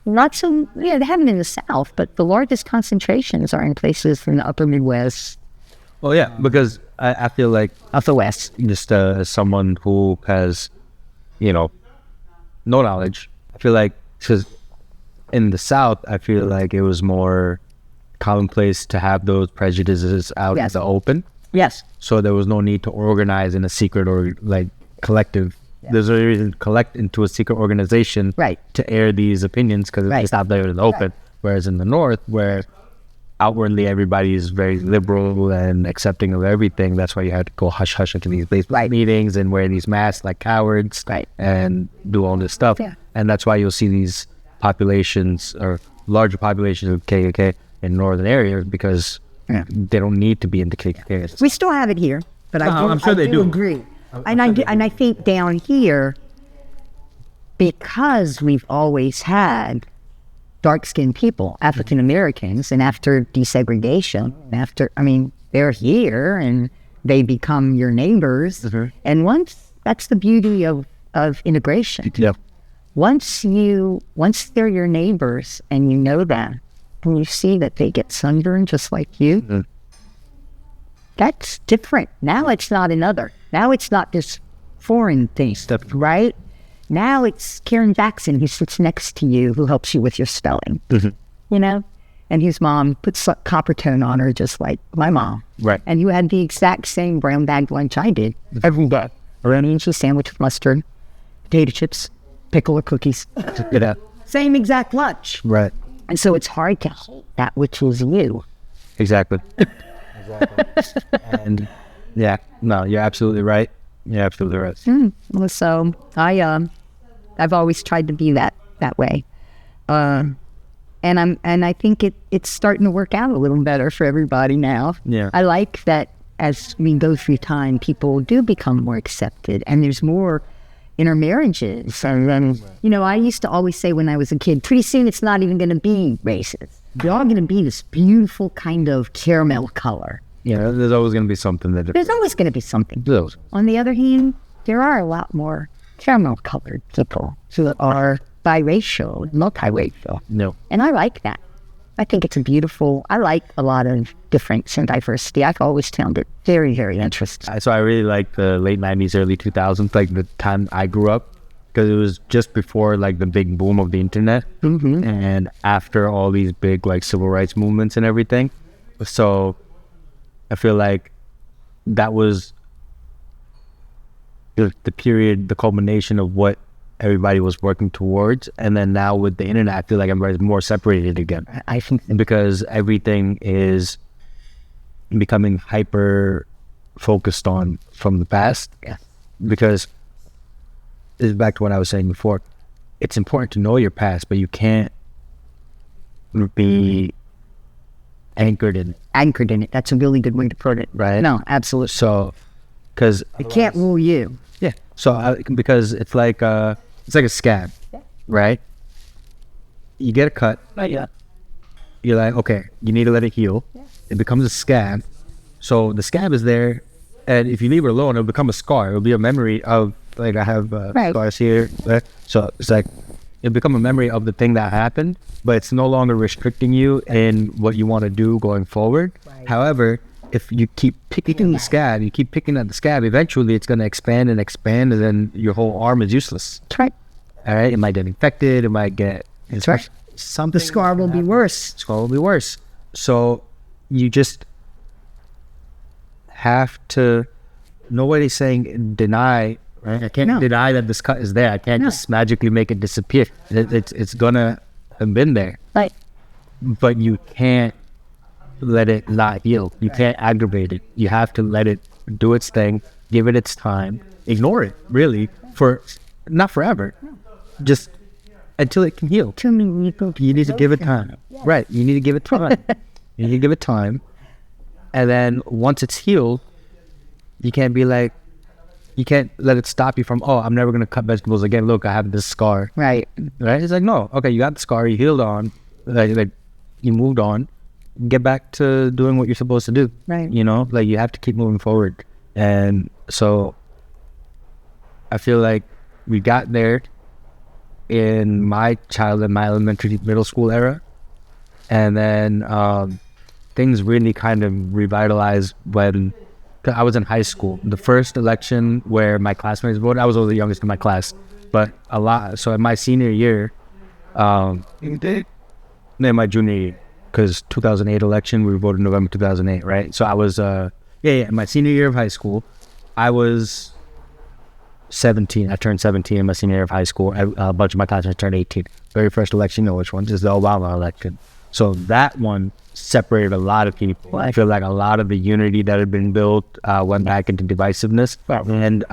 Not so, they have them in the South, but the largest concentrations are in places in the upper Midwest. Well, yeah, because I feel like Of the West. just as someone who has, no knowledge, I feel like, because in the South, I feel like it was more commonplace to have those prejudices out in the open. Yes. So there was no need to organize in a secret or like collective. Yeah. There's no reason to collect into a secret organization to air these opinions because it's not there in the open. Whereas in the North, where outwardly everybody is very liberal and accepting of everything, that's why you had to go hush hush into these basement meetings and wear these masks like cowards and do all this stuff. And that's why you'll see these populations or larger populations of KKK in northern areas because they don't need to be into KKK. We still have it here, but I'm sure they do. agree. And I think down here, because we've always had dark-skinned people, African Americans, and after desegregation, they're here and they become your neighbors. And that's the beauty of integration. Yeah. Once they're your neighbors and you know them, and you see that they get sunburned just like you, that's different. Now it's not another. Now it's not this foreign thing, right? Now it's Karen Jackson who sits next to you who helps you with your spelling, you know? And his mom puts copper tone on her just like my mom. Right. And you had the exact same brown bag lunch I did every day. A macaroni and cheese sandwich with mustard, potato chips, pickle or cookies. Same exact lunch. Right. And so it's hard to hate that which is you. Exactly. And yeah, no, you're absolutely right. You're absolutely right. So I've always tried to be that way. And I think it's starting to work out a little better for everybody now. Yeah. I like that as we go through time, people do become more accepted and there's more intermarriages. And then, I used to always say when I was a kid, pretty soon it's not even going to be racist. They're all going to be this beautiful kind of caramel color. Yeah, there's always going to be something that... There's always going to be something. Those. On the other hand, there are a lot more caramel-colored people who are biracial, multiracial. No. And I like that. I think it's I like a lot of difference and diversity. I've always found it very, very interesting. So I really like the late 90s, early 2000s, like the time I grew up, because it was just before like the big boom of the internet and after all these big like civil rights movements and everything. So I feel like that was the period, the culmination of what everybody was working towards. And then now with the internet, I feel like everybody's more separated again. I think because everything is becoming hyper focused on from the past. Yeah. Because it's back to what I was saying before. It's important to know your past, but you can't be anchored in it. That's a really good way to put it. Right? No, absolutely. So, because it can't rule you. Yeah. So because it's like a scab, right? You get a cut. You're like, okay, you need to let it heal. It becomes a scab. So the scab is there, and if you leave it alone, it'll become a scar. It'll be a memory of, like, I have scars here. Right? So it's like, it'll become a memory of the thing that happened, but it's no longer restricting you in what you want to do going forward. Right. However, if you keep picking the scab, you keep picking at the scab, eventually it's going to expand, and then your whole arm is useless. That's right. All right? It might get infected. It might get... That's right. Something. The scar will be worse. The scar will be worse. So you just have to... Nobody's saying deny, right? I can't deny that this cut is there. I can't just magically make it disappear. It's going to have been there. Right. But you can't let it not heal. You can't aggravate it. You have to let it do its thing, give it its time, ignore it, really, for not forever, just until it can heal. You need to give it time. Right, you need to give it time. You need to give it time, and then once it's healed, you can't let it stop you from, I'm never going to cut vegetables again. Look, I have this scar. Right. It's like, no, okay, you got the scar, you healed on, like you moved on. Get back to doing what you're supposed to do. Right. Like you have to keep moving forward. And so I feel like we got there in my elementary, middle school era. And then things really kind of revitalized when I was in high school. The first election where my classmates voted, I was the youngest in my class, but a lot. So in my senior year, in my junior year, because 2008 election, we voted November 2008, right? So I was, in my senior year of high school, I was 17. I turned 17 in my senior year of high school. A bunch of my classmates turned 18. Very first election, you know which one? This is the Obama election. So that one separated a lot of people. I feel like a lot of the unity that had been built went back into divisiveness. And,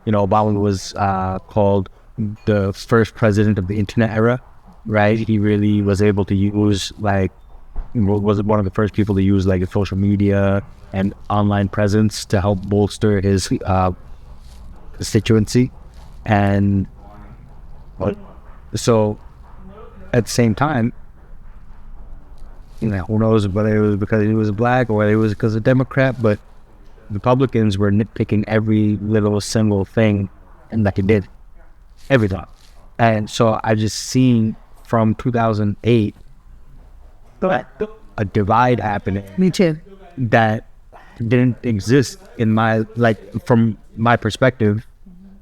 Obama was called the first president of the internet era. right? He really was able to use was one of the first people to use social media and online presence to help bolster his constituency. And so at the same time, who knows whether it was because he was black or whether it was because of Democrat, but Republicans were nitpicking every little single thing that he did, every time. And so I just seen from 2008 a divide happening. Me too. That didn't exist from my perspective,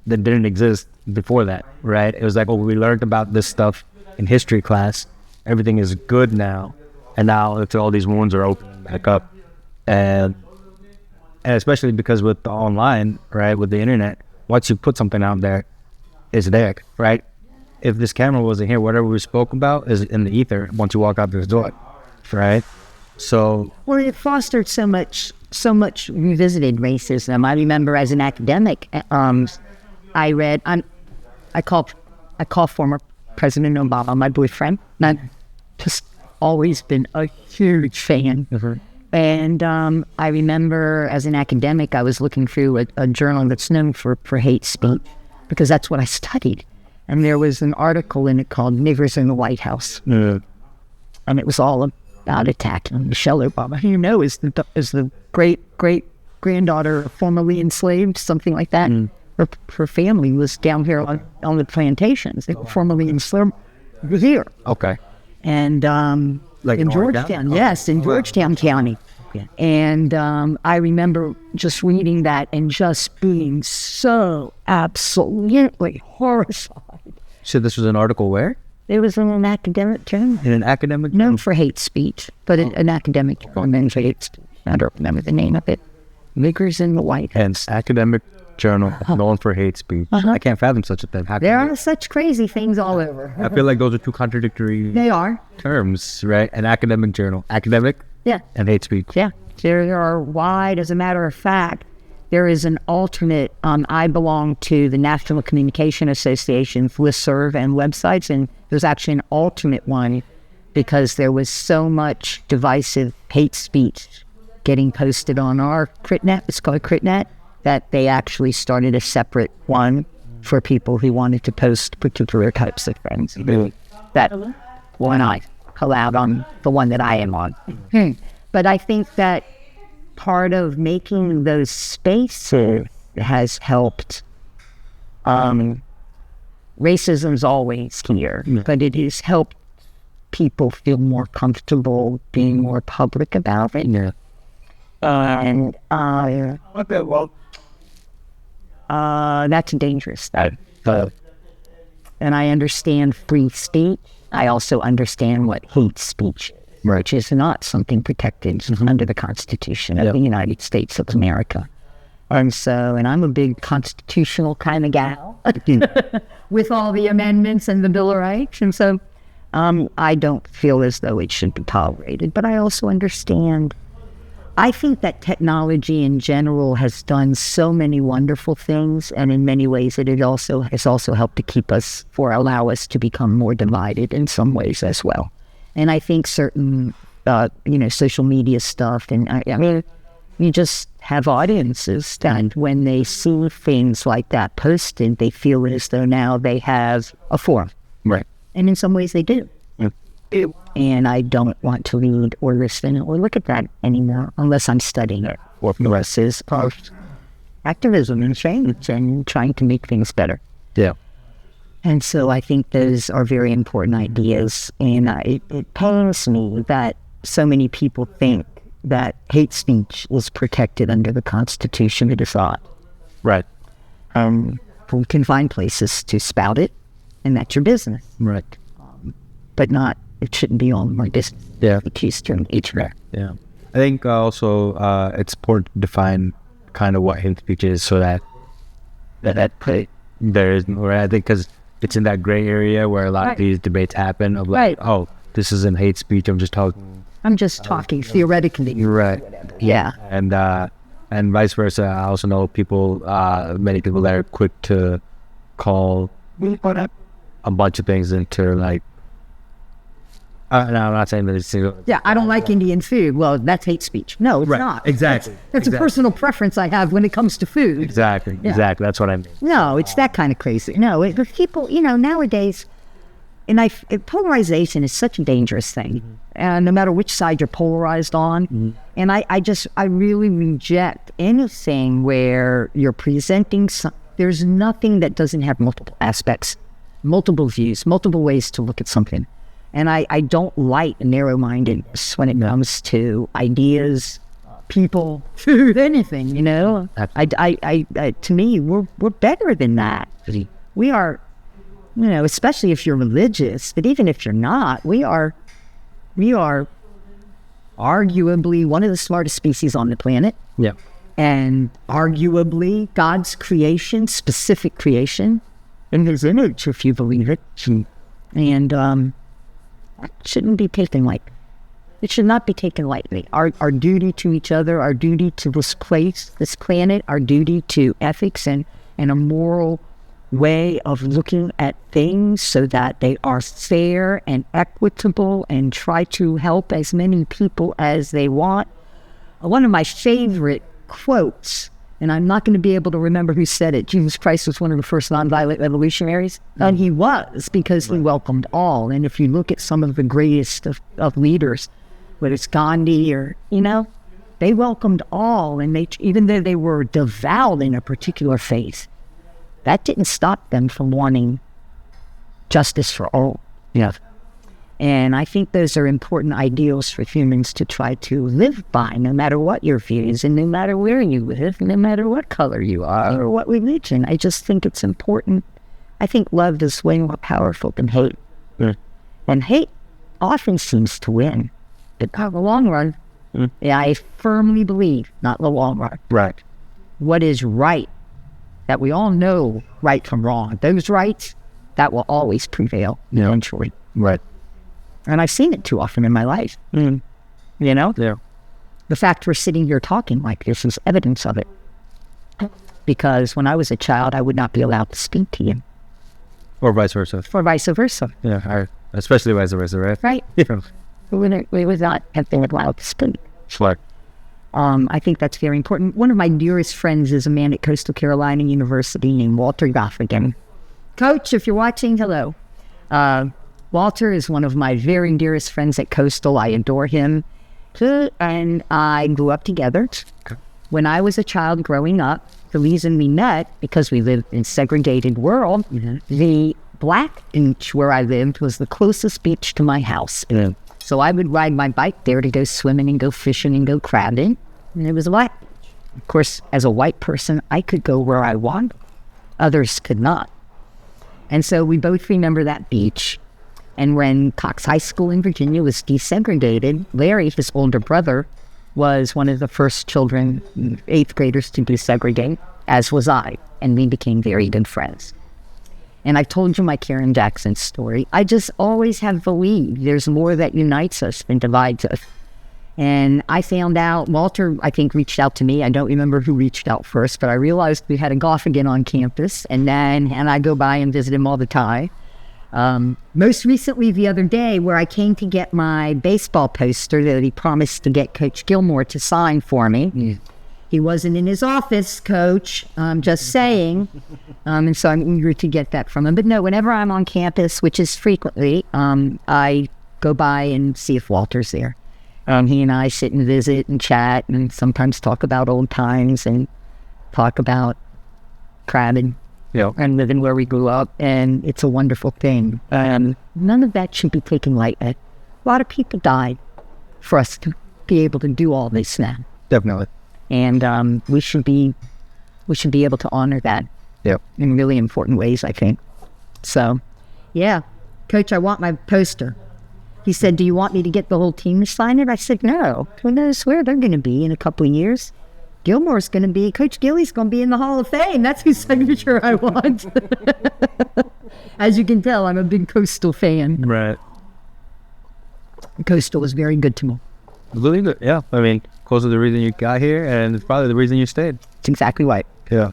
that didn't exist before that, right? It was we learned about this stuff in history class. Everything is good now. And now all these wounds are opening back up. And especially because with the online, right, with the internet, once you put something out there, it's there, right? If this camera wasn't here, whatever we spoke about is in the ether once you walk out this door, right? So... Well, it fostered so much revisited racism. I remember as an academic, I read... I call former President Obama my boyfriend. And I've just always been a huge fan. Mm-hmm. And I remember as an academic, I was looking through a journal that's known for hate speech, because that's what I studied. And there was an article in it called Niggers in the White House. Mm. And it was all about attacking Michelle Obama, who is the great-granddaughter of formerly enslaved, something like that. Mm. Her family was down here on the plantations. They were formerly enslaved here. Okay. And in Georgetown, yes, in Georgetown County. Yeah. And I remember just reading that and just being so absolutely horrified. So this was an article where? It was in an academic journal. In an academic journal? Known for hate speech, but an academic journal known for hate speech. I don't remember the name of it. Niggers in the White House. And academic journal known for hate speech. I can't fathom such a thing. There are such crazy things all over. I feel like those are two contradictory terms, right? An academic journal. Academic? Yeah. And hate speech. Yeah. There are wide, as a matter of fact, there is an alternate. I belong to the National Communication Association's listserv and websites, and there's actually an alternate one because there was so much divisive hate speech getting posted on our CritNet. It's called CritNet. That they actually started a separate one for people who wanted to post particular types of things. That one I allowed on the one that I am on. But I think that part of making those spaces has helped. Racism's always here, but it has helped people feel more comfortable being more public about it. Yeah. That's dangerous. And I understand free speech. I also understand what hate speech is, which is not something protected under the Constitution of the United States of America. And I'm a big constitutional kind of gal with all the amendments and the Bill of Rights. And so I don't feel as though it should be tolerated. But I also understand. I think that technology in general has done so many wonderful things, and in many ways it has also helped to keep us, or allow us to become more divided in some ways as well. And I think certain, social media stuff, and I mean, you just have audiences that when they see things like that posted, they feel as though now they have a forum. Right. And in some ways they do. And I don't want to read or listen or look at that anymore unless I'm studying it. Or the rest is activism and change and trying to make things better. Yeah. And so I think those are very important ideas. And it pains me that so many people think that hate speech is protected under the Constitution. It is not. Right. We can find places to spout it, and that's your business. Right. But not. It shouldn't be all my business. Yeah. Yeah. I think also it's important to define kind of what hate speech is, so that there is, right? I think because it's in that gray area where a lot of these debates happen of oh, this isn't hate speech. I'm just talking theoretically. Right. Yeah. And vice versa. I also know many people that are quick to call a bunch of things into No, I'm not saying that it's Yeah, I don't like Indian food. Well, that's hate speech. No, it's right. not. Exactly. That's a personal preference I have when it comes to food. Exactly. Yeah. Exactly. That's what I mean. No, it's that kind of crazy. No, but people, nowadays, polarization is such a dangerous thing. And no matter which side you're polarized on. And I really reject anything where you're presenting there's nothing that doesn't have multiple aspects, multiple views, multiple ways to look at something. And I don't like narrow-mindedness when it comes to ideas, people, food, anything, to me, we're better than that. We are, especially if you're religious, but even if you're not, we are arguably one of the smartest species on the planet. Yeah. And arguably God's creation, specific creation, in his image, if you believe it. And it shouldn't be taken lightly. It should not be taken lightly. Our duty to each other, our duty to this place, this planet, our duty to ethics and a moral way of looking at things so that they are fair and equitable and try to help as many people as they want. One of my favorite quotes, and I'm not going to be able to remember who said it. Jesus Christ was one of the first nonviolent revolutionaries. And he was, because he welcomed all. And if you look at some of the greatest of leaders, whether it's Gandhi or, they welcomed all. And even though they were devout in a particular faith, that didn't stop them from wanting justice for all. Yeah. And I think those are important ideals for humans to try to live by, no matter what your views and no matter where you live, no matter what color you are or what religion. I just think it's important. I think love is way more powerful than hate. Yeah. And hate often seems to win. But in the long run, I firmly believe, not in the long run, Right. what is right, that we all know right from wrong, those rights, that will always prevail eventually. Right. And I've seen it too often in my life. Yeah. The fact we're sitting here talking like this is evidence of it. Because when I was a child, I would not be allowed to speak to you. Or vice versa. Or vice versa. Yeah. Especially vice versa, right? Right. Yeah. We would not have been allowed to speak. Smart. I think that's very important. One of my dearest friends is a man at Coastal Carolina University named Walter Gaffigan. Coach, if you're watching, hello. Walter is one of my very dearest friends at Coastal. I adore him. And I grew up together. Okay. When I was a child growing up, the reason we met, because we lived in a segregated world, the Black Beach where I lived was the closest beach to my house. Yeah. So I would ride my bike there to go swimming and go fishing and go crabbing. And it was a Black Beach. Of course, as a white person, I could go where I wanted. Others could not. And so we both remember that beach. And when Cox High School in Virginia was desegregated, Larry, his older brother, was one of the first children, 8th graders, to desegregate, as was I. And we became very good friends. And I told you my Karen Jackson story. I just always have believed there's more that unites us than divides us. And I found out, Walter, I think, reached out to me. I don't remember who reached out first, but I realized we had a Gaffigan on campus. And I go by and visit him all the time. Most recently the other day, where I came to get my baseball poster that he promised to get Coach Gilmore to sign for me. He wasn't in his office, Coach, just saying. And so I'm eager to get that from him. But no, whenever I'm on campus, which is frequently, I go by and see if Walter's there. He and I sit and visit and chat and sometimes talk about old times and talk about crabbing. Yeah. And living where we grew up, and it's a wonderful thing. None of that should be taken lightly. A lot of people died for us to be able to do all this now. Definitely. And we should be able to honor that in really important ways, I think. So, yeah. Coach, I want my poster. He said, do you want me to get the whole team to sign it? I said, no. Who knows where they're going to be in a couple of years? Gilmore's going to be, Coach Gilly's going to be in the Hall of Fame. That's whose signature I want. As you can tell, I'm a big Coastal fan. Right. Coastal was very good to me. Really good. Yeah. I mean, Coastal is the reason you got here, and it's probably the reason you stayed. It's exactly right. Yeah.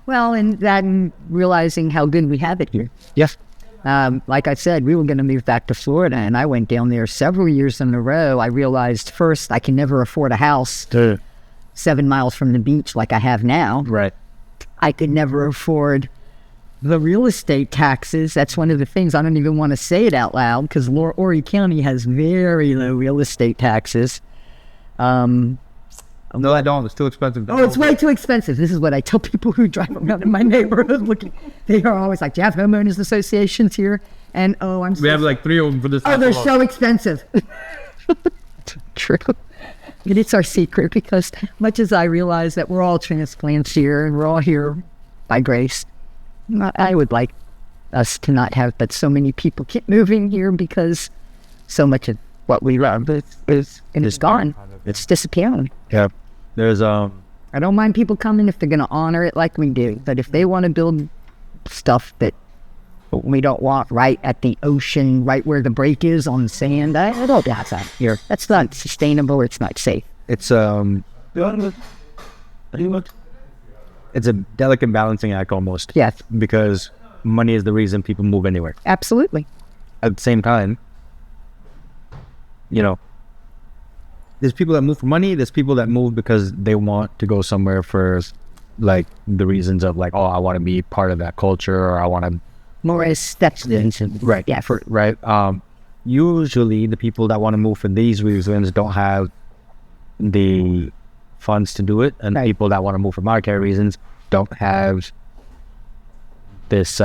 Well, and realizing how good we have it here. Yes. Like I said, we were going to move back to Florida, and I went down there several years in a row. I realized first I can never afford a house 7 miles from the beach like I have now. Right. I could never afford the real estate taxes. That's one of the things. I don't even want to say it out loud because Horry County has very low real estate taxes. No, I don't. It's too expensive. Oh, it's way too expensive. This is what I tell people who drive around in my neighborhood looking. They are always like, do you have homeowners associations here? And we have like 3 of them for this. Oh, they're so expensive. True. And it's our secret because much as I realize that we're all transplants here and we're all here by grace, I would like us to not have that so many people keep moving here because so much of what we love is gone. It's disappearing. Yeah. There's I don't mind people coming if they're going to honor it like we do. But if they want to build stuff that we don't want right at the ocean, right where the break is on the sand, I don't have that here. That's not sustainable. It's not safe. It's it's a delicate balancing act almost. Yes. Because money is the reason people move anywhere. Absolutely. At the same time, you know, there's people that move for money. There's people that move because they want to go somewhere for, like, the reasons of like, oh, I want to be part of that culture, or I want to more aesthetic. Right. Yeah. Right. Usually, the people that want to move for these reasons don't have the funds to do it, and people that want to move for monetary reasons don't have this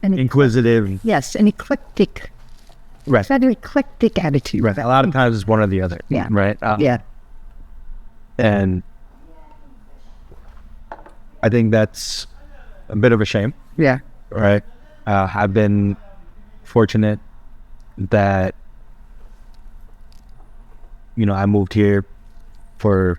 inquisitive. Yes, an eclectic. Right. It's an eclectic attitude. Right. A lot of times it's one or the other. Yeah. Right. Yeah. And I think that's a bit of a shame. Yeah. Right. I've been fortunate that, you know, I moved here for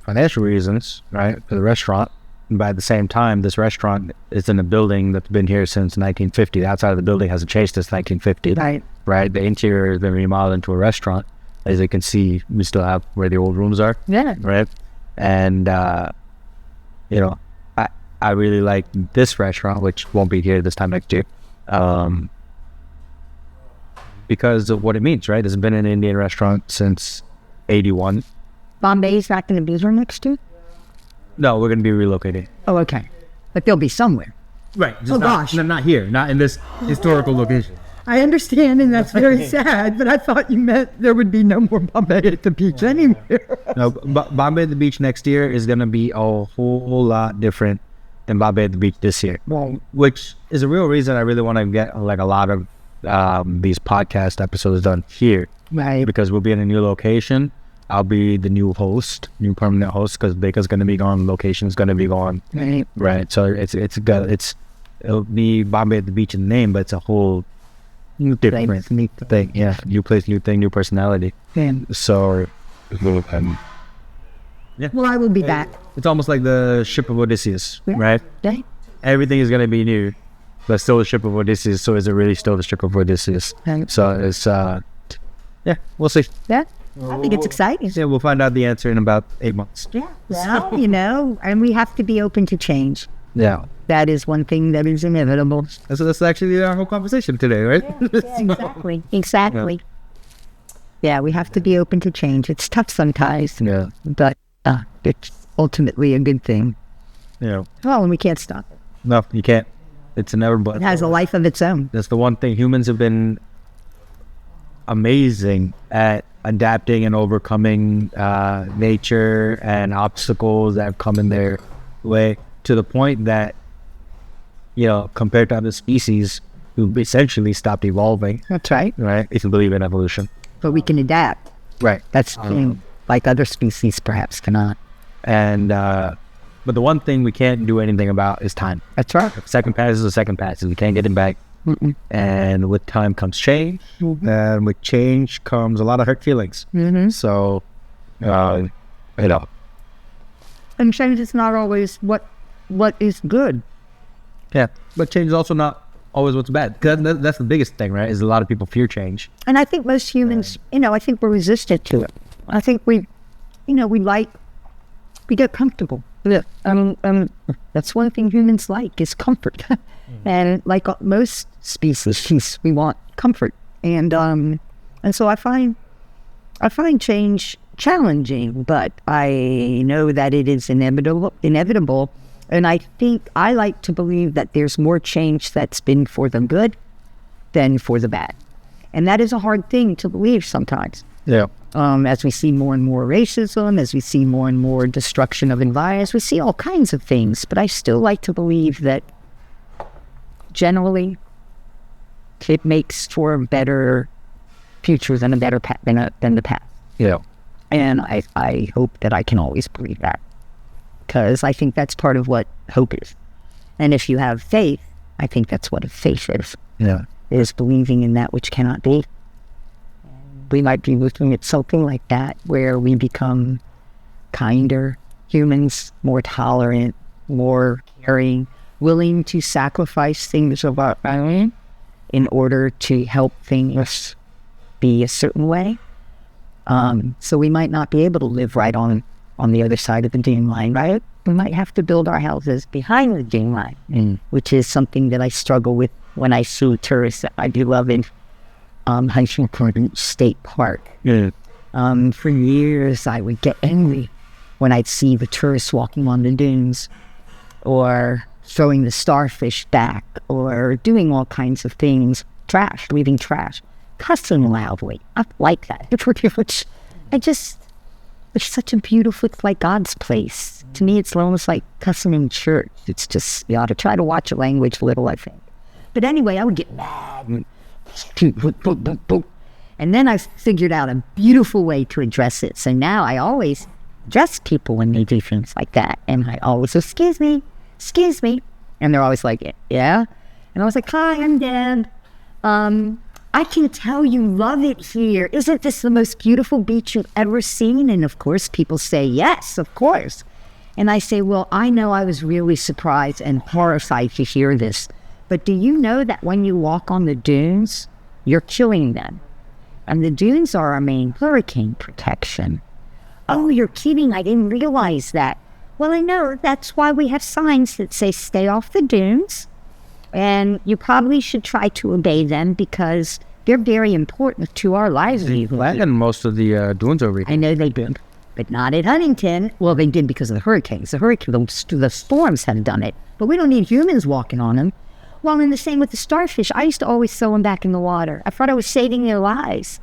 financial reasons, right, for the restaurant. But at the same time, this restaurant is in a building that's been here since 1950. The outside of the building hasn't changed since 1950. Right. Right. The interior has been remodeled into a restaurant. As you can see, we still have where the old rooms are. Yeah. Right. And, you know, I really like this restaurant, which won't be here this time next year, because of what it means, right? It's been an Indian restaurant since 81. Bombay's not going to be here next year? No, we're going to be relocating. Oh, okay. But they'll be somewhere. Right. Oh, gosh. Not here, not in this historical location. I understand, and that's very sad, but I thought you meant there would be no more Bombay at the beach anywhere. No, Bombay at the beach next year is going to be a whole lot different than Bombay at the beach this year. Well, which is a real reason I really want to get like a lot of these podcast episodes done here. Right. Because we'll be in a new location. I'll be the new permanent host, because Baker's going to be gone, location's going to be gone. Right. Right. So it'll be Bombay at the beach in the name, but it's a whole new different thing. Yeah. New place, new thing, new personality. And So well, I will be back. it's almost like the ship of Odysseus, right? Right. Everything is going to be new, but still the ship of Odysseus. So is it really still the ship of Odysseus? Right. So it's yeah, we'll see. Yeah. I think it's exciting. Yeah, we'll find out the answer in about 8 months. Yeah. Well, you know, and we have to be open to change. Yeah, That is one thing that is inevitable. that's actually our whole conversation today, right? Exactly. Exactly. Yeah, we have to be open to change. It's tough sometimes, Yeah, but it's ultimately a good thing. yeah. Well, and we can't stop it. No, you can't. It's inevitable. It has a life of its own. That's the one thing. Humans have been amazing at adapting and overcoming nature and obstacles that have come in their way, to the point that, you know, compared to other species who essentially stopped evolving, That's right. right? If you believe in evolution. But we can adapt. Right. That's the thing. Like other species perhaps cannot. And, but the one thing we can't do anything about is time. That's right. Second passes a second passes. We can't get it back. And with time comes change. And with change comes a lot of hurt feelings. So, you know. And change is not always what is good. Yeah. But change is also not always what's bad. 'Cause that's the biggest thing, right? Is a lot of people fear change. And I think most humans, you know, I think we're resistant to it. I think we get comfortable. Yeah, that's one thing humans like is comfort, and like most species, we want comfort, and so I find change challenging, but I know that it is inevitable, and I think I like to believe that there's more change that's been for the good than for the bad, and that is a hard thing to believe sometimes. Yeah. As we see more and more racism, as we see more and more destruction of environments, we see all kinds of things. But I still like to believe that generally it makes for a better future than than the past. Yeah. And I hope that I can always believe that, because I think that's part of what hope is. And if you have faith, I think that's what a faith is. Yeah. Is believing in that which cannot be. We might be looking at something like that, where we become kinder humans, more tolerant, more caring, willing to sacrifice things of our own in order to help things be a certain way. So we might not be able to live right on the other side of the dune line, right? We might have to build our houses behind the dune line, which is something that I struggle with when I see tourists that I do love in Huntington State Park. Yeah. For years, I would get angry when I'd see the tourists walking on the dunes, or throwing the starfish back, or doing all kinds of things, leaving trash, cussing loudly. I like that. It's such a beautiful, it's like God's place. To me, it's almost like cussing in church. It's just, you ought to try to watch your language a little, I think. But anyway, I would get mad. And then I figured out a beautiful way to address it. So now I always address people when they do things like that. And I always say, excuse me. And they're always like, yeah. And I was like, hi, I'm Deb. I can tell you love it here. Isn't this the most beautiful beach you've ever seen? And of course, people say, yes, of course. And I say, well, I know I was really surprised and horrified to hear this. But do you know that when you walk on the dunes, you're killing them? And the dunes are our main hurricane protection. Oh, you're kidding. I didn't realize that. Well, I know. That's why we have signs that say stay off the dunes. And you probably should try to obey them, because they're very important to our livelihood. And most of the dunes over here. I know they did, but not at Huntington. Well, they did because of the hurricanes. The storms have done it. But we don't need humans walking on them. Well, and the same with the starfish. I used to always throw them back in the water. I thought I was saving their lives.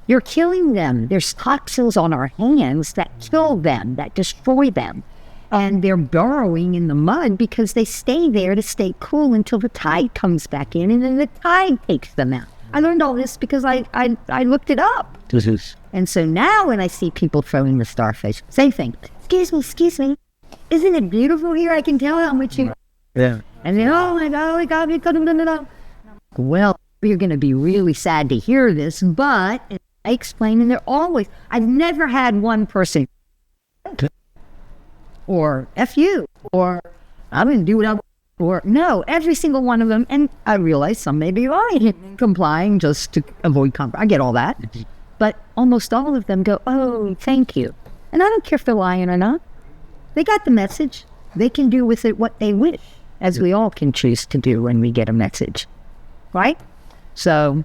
You're killing them. There's toxins on our hands that kill them, that destroy them. And they're burrowing in the mud because they stay there to stay cool until the tide comes back in, and then the tide takes them out. I learned all this because I looked it up. And so now when I see people throwing the starfish, same thing. Excuse me. Isn't it beautiful here? I can tell how much you... Yeah. And then, oh my God. Well, you're going to be really sad to hear this, but I explain, and they're always... I've never had one person... or F you, or I'm going to do what I want, or no, every single one of them. And I realize some may be lying, complying just to avoid conflict. I get all that. But almost all of them go, oh, thank you. And I don't care if they're lying or not. They got the message. They can do with it what they wish, as we all can choose to do when we get a message. Right? So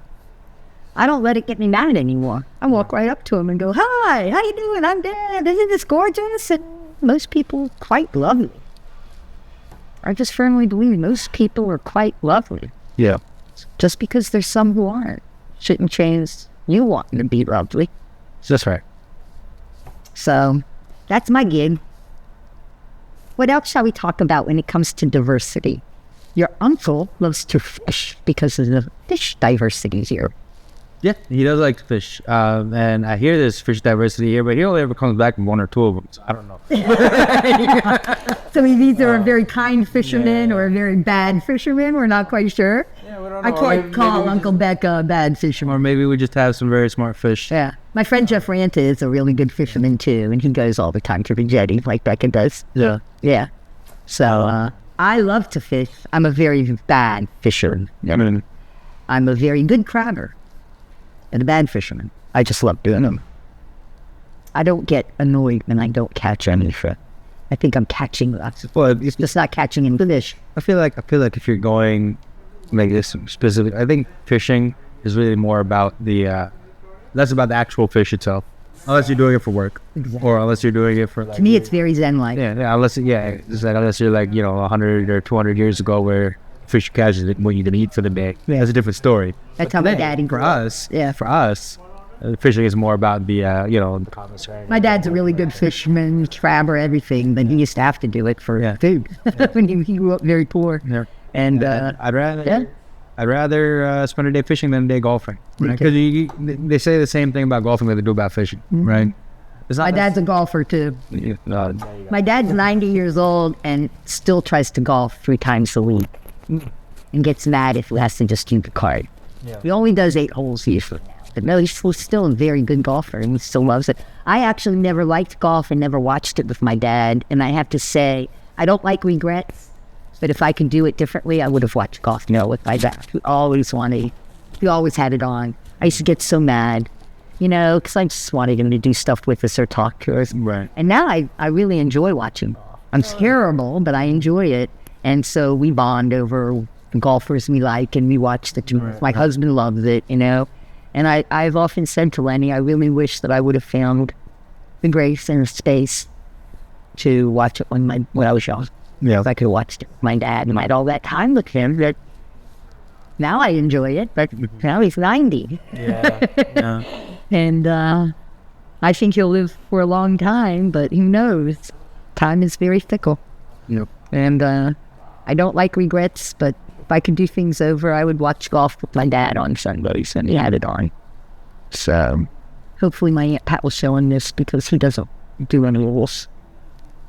I don't let it get me mad anymore. I walk right up to them and go, hi, how you doing? I'm Deb. Isn't this gorgeous? And most people quite lovely. I just firmly believe most people are quite lovely. Yeah. Just because there's some who aren't shouldn't change you wanting to be lovely. That's right. So that's my gig. What else shall we talk about when it comes to diversity? Your uncle loves to fish because of the fish diversity here. Yeah, he does like to fish. And I hear there's fish diversity here, but he only ever comes back with one or two of them, so I don't know. So he's either a very kind fisherman or a very bad fisherman. We're not quite sure. Yeah, we don't know. I can't call Uncle Beck a bad fisherman. Or maybe we just have some very smart fish. Yeah. My friend Jeff Ranta is a really good fisherman too, and he goes all the time to the jetty like Becca does. Yeah. Yeah. So I love to fish. I'm a very bad fisherman. I'm a very good crabber and a bad fisherman. I just love doing them. I don't get annoyed when I don't catch any fish. I think I'm catching that. Well, It's just not catching in fish. I feel like if you're going like this specific, I think fishing is really more about the less about the actual fish itself, unless you're doing it for work, or unless you're doing it for like. To me, it's very zen-like. Yeah, unless it's like unless you're like 100 or 200 years ago where fish catches it what you can eat for the day. Yeah. That's a different story. That's how my daddy For grew up. us, Yeah. for us, fishing is more about the the commissary. My dad's a really good fisherman, crabber, everything, but he used to have to do it for Yeah. food when he grew up very poor. Yeah. And I'd rather yeah. I'd rather spend a day fishing than a day golfing. Me Because they say the same thing about golfing that they do about fishing, right? It's not my dad's a golfer too. My dad's 90 years old and still tries to golf 3 times a week and gets mad if he has to just do the card. Yeah. He only does 8 holes usually. But no, he's still a very good golfer and he still loves it. I actually never liked golf and never watched it with my dad. And I have to say, I don't like regrets, but if I could do it differently, I would have watched golf with my dad. He always had it on. I used to get so mad, because I just wanted him to do stuff with us or talk to us. Right. And now I really enjoy watching golf. I'm terrible, but I enjoy it. And so we bond over the golfers we like and we watch the tournaments. My husband loves it, And I've often said to Lenny, I really wish that I would have found the grace and the space to watch it when I was young. Yeah. If I could have watched it with my dad and I had all that time with him, that now I enjoy it, but now he's 90. Yeah. And I think he'll live for a long time, but who knows? Time is very fickle. Yep. And I don't like regrets, but if I could do things over, I would watch golf with my dad on Sundays, and he had it on. So hopefully my Aunt Pat will show him this because he doesn't do any rules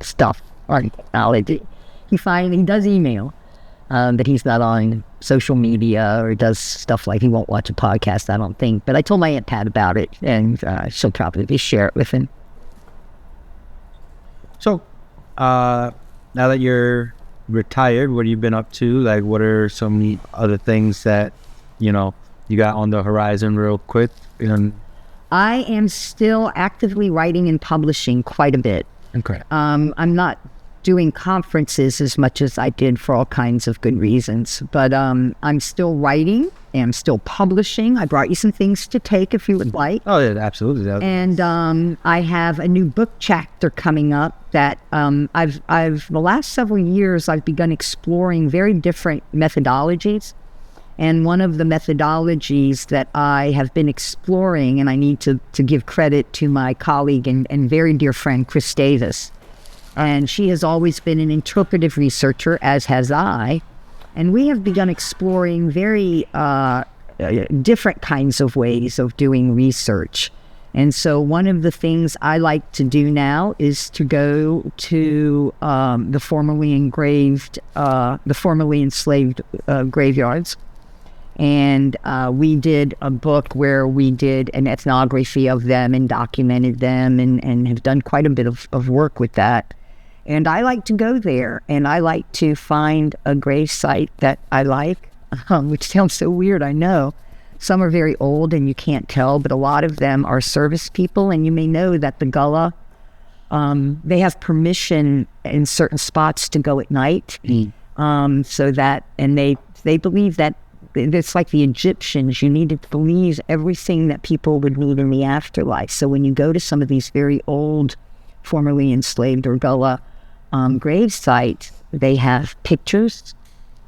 stuff on technology. He does email, but he's not on social media or does stuff like he won't watch a podcast, I don't think. But I told my Aunt Pat about it, and she'll probably share it with him. So, now that you're retired, what have you been up to? Like, what are some other things that, you got on the horizon real quick? I am still actively writing and publishing quite a bit. Okay. I'm not doing conferences as much as I did for all kinds of good reasons, but I'm still writing and I'm still publishing. I brought you some things to take if you would like. Oh, yeah, absolutely. And I have a new book chapter coming up that I've the last several years I've begun exploring very different methodologies. And one of the methodologies that I have been exploring, and I need to give credit to my colleague and very dear friend, Chris Davis. And she has always been an interpretive researcher, as has I. And we have begun exploring very different kinds of ways of doing research. And so one of the things I like to do now is to go to the formerly enslaved graveyards. And we did a book where we did an ethnography of them and documented them and have done quite a bit of work with that. And I like to go there and I like to find a grave site that I like, which sounds so weird, I know. Some are very old and you can't tell, but a lot of them are service people. And you may know that the Gullah, they have permission in certain spots to go at night. So that, and they believe that it's like the Egyptians, you needed to believe everything that people would need in the afterlife. So when you go to some of these very old, formerly enslaved or Gullah grave sites, they have pictures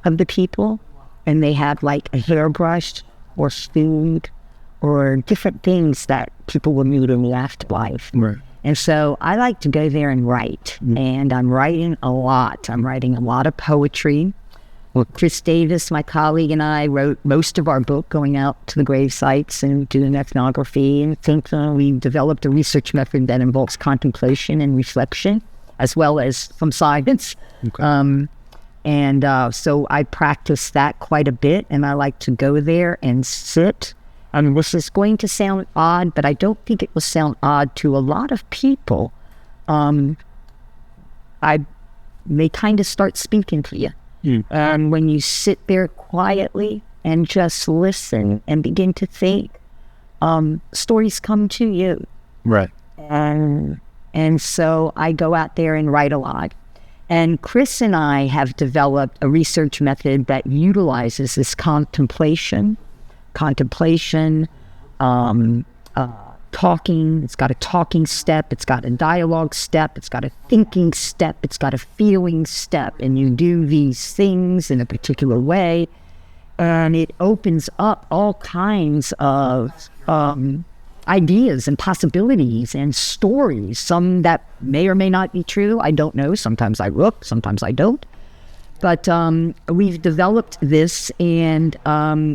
of the people and they have like a hairbrush or food or different things that people will need in the afterlife. Right. And so I like to go there and write, and I'm writing a lot. I'm writing a lot of poetry. Well, Chris Davis, my colleague, and I wrote most of our book going out to the grave sites and doing ethnography. And I think we developed a research method that involves contemplation and reflection, as well as some science. Okay. So I practice that quite a bit, and I like to go there and sit. This is going to sound odd, but I don't think it will sound odd to a lot of people. They kind of start speaking to you. When you sit there quietly and just listen and begin to think, stories come to you. Right. And And so I go out there and write a lot. And Chris and I have developed a research method that utilizes this contemplation, talking. It's got a talking step, it's got a dialogue step, it's got a thinking step, it's got a feeling step, and you do these things in a particular way, and it opens up all kinds of ideas and possibilities and stories, some that may or may not be true. I don't know. Sometimes I look, sometimes I don't. But we've developed this, and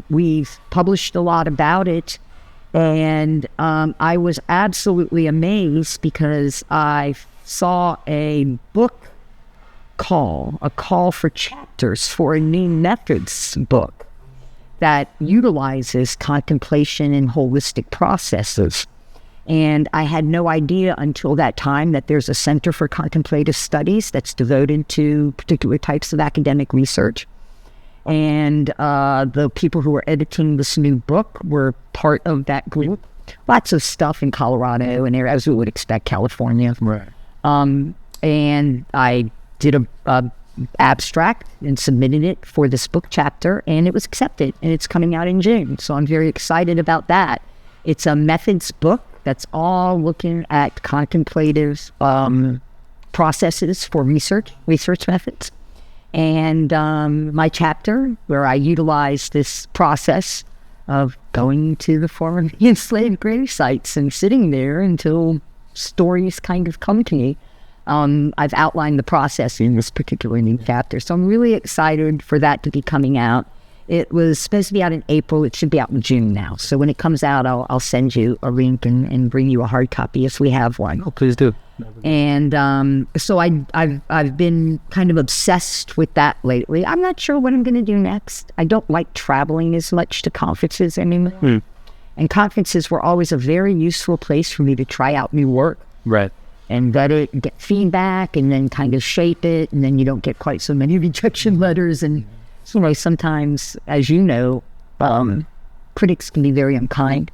we've published a lot about it. And I was absolutely amazed because I saw a call for chapters for a new methods book that utilizes contemplation and holistic processes. And I had no idea until that time that there's a Center for Contemplative Studies that's devoted to particular types of academic research. And the people who were editing this new book were part of that group. Lots of stuff in Colorado and as we would expect, California. Right. And I did a abstract and submitted it for this book chapter, and it was accepted, and it's coming out in June. So I'm very excited about that. It's a methods book that's all looking at contemplative processes for research methods. And my chapter, where I utilize this process of going to the formerly enslaved grave sites and sitting there until stories kind of come to me. I've outlined the process in this particular new chapter. So I'm really excited for that to be coming out. It was supposed to be out in April. It should be out in June now. So when it comes out, I'll send you a link and bring you a hard copy if we have one. Oh, please do. And so I've been kind of obsessed with that lately. I'm not sure what I'm going to do next. I don't like traveling as much to conferences anymore. And conferences were always a very useful place for me to try out new work. Right. And get feedback and then kind of shape it. And then you don't get quite so many rejection letters. And sometimes, as you know, critics can be very unkind.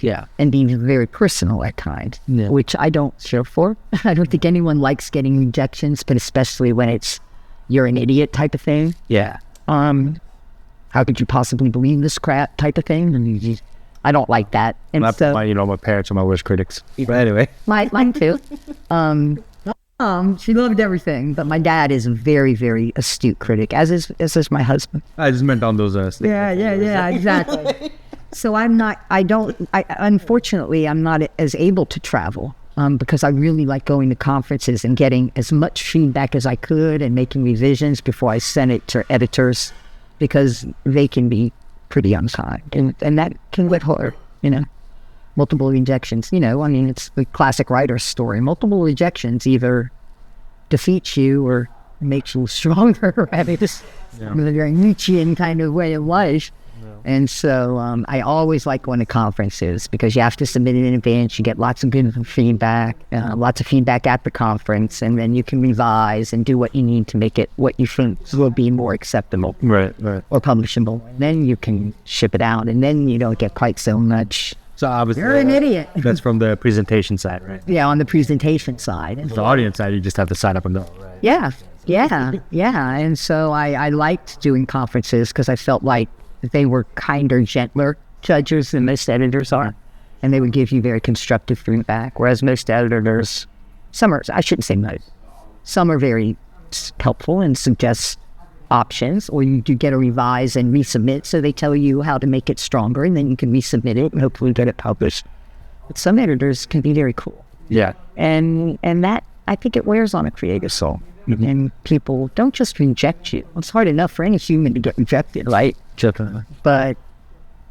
Yeah. And be very personal at times, which I don't care for. I don't think anyone likes getting rejections, but especially when it's you're an idiot type of thing. Yeah. How could you possibly believe this crap type of thing? And I don't like that. And my parents are my worst critics. But anyway. Mine too. She loved everything, but my dad is a very, very astute critic, as is my husband. I just meant on those Yeah, exactly. So unfortunately, I'm not as able to travel because I really like going to conferences and getting as much feedback as I could and making revisions before I send it to editors, because they can be pretty unkind. And that can get hard, multiple rejections. It's the classic writer's story. Multiple rejections either defeats you or makes you stronger. It's a very Nietzschean kind of way of life. And so I always like going to conferences because you have to submit it in advance. You get lots of good feedback, lots of feedback at the conference, and then you can revise and do what you need to make it what you think will be more acceptable, right, or publishable. Then you can ship it out, and then you don't get quite so much. So obviously, you're an idiot. That's from the presentation side, right? Yeah, on the presentation side. The audience side, you just have to sign up and go, right? Yeah. And so I liked doing conferences because I felt like they were kinder, gentler judges than most editors are. And they would give you very constructive feedback. Whereas most editors, some are very helpful and suggest options, or you do get a revise and resubmit. So they tell you how to make it stronger, and then you can resubmit it and hopefully get it published. But some editors can be very cool. Yeah. And that, I think it wears on a creative soul. Mm-hmm. And people don't just reject you. It's hard enough for any human to get rejected, right? But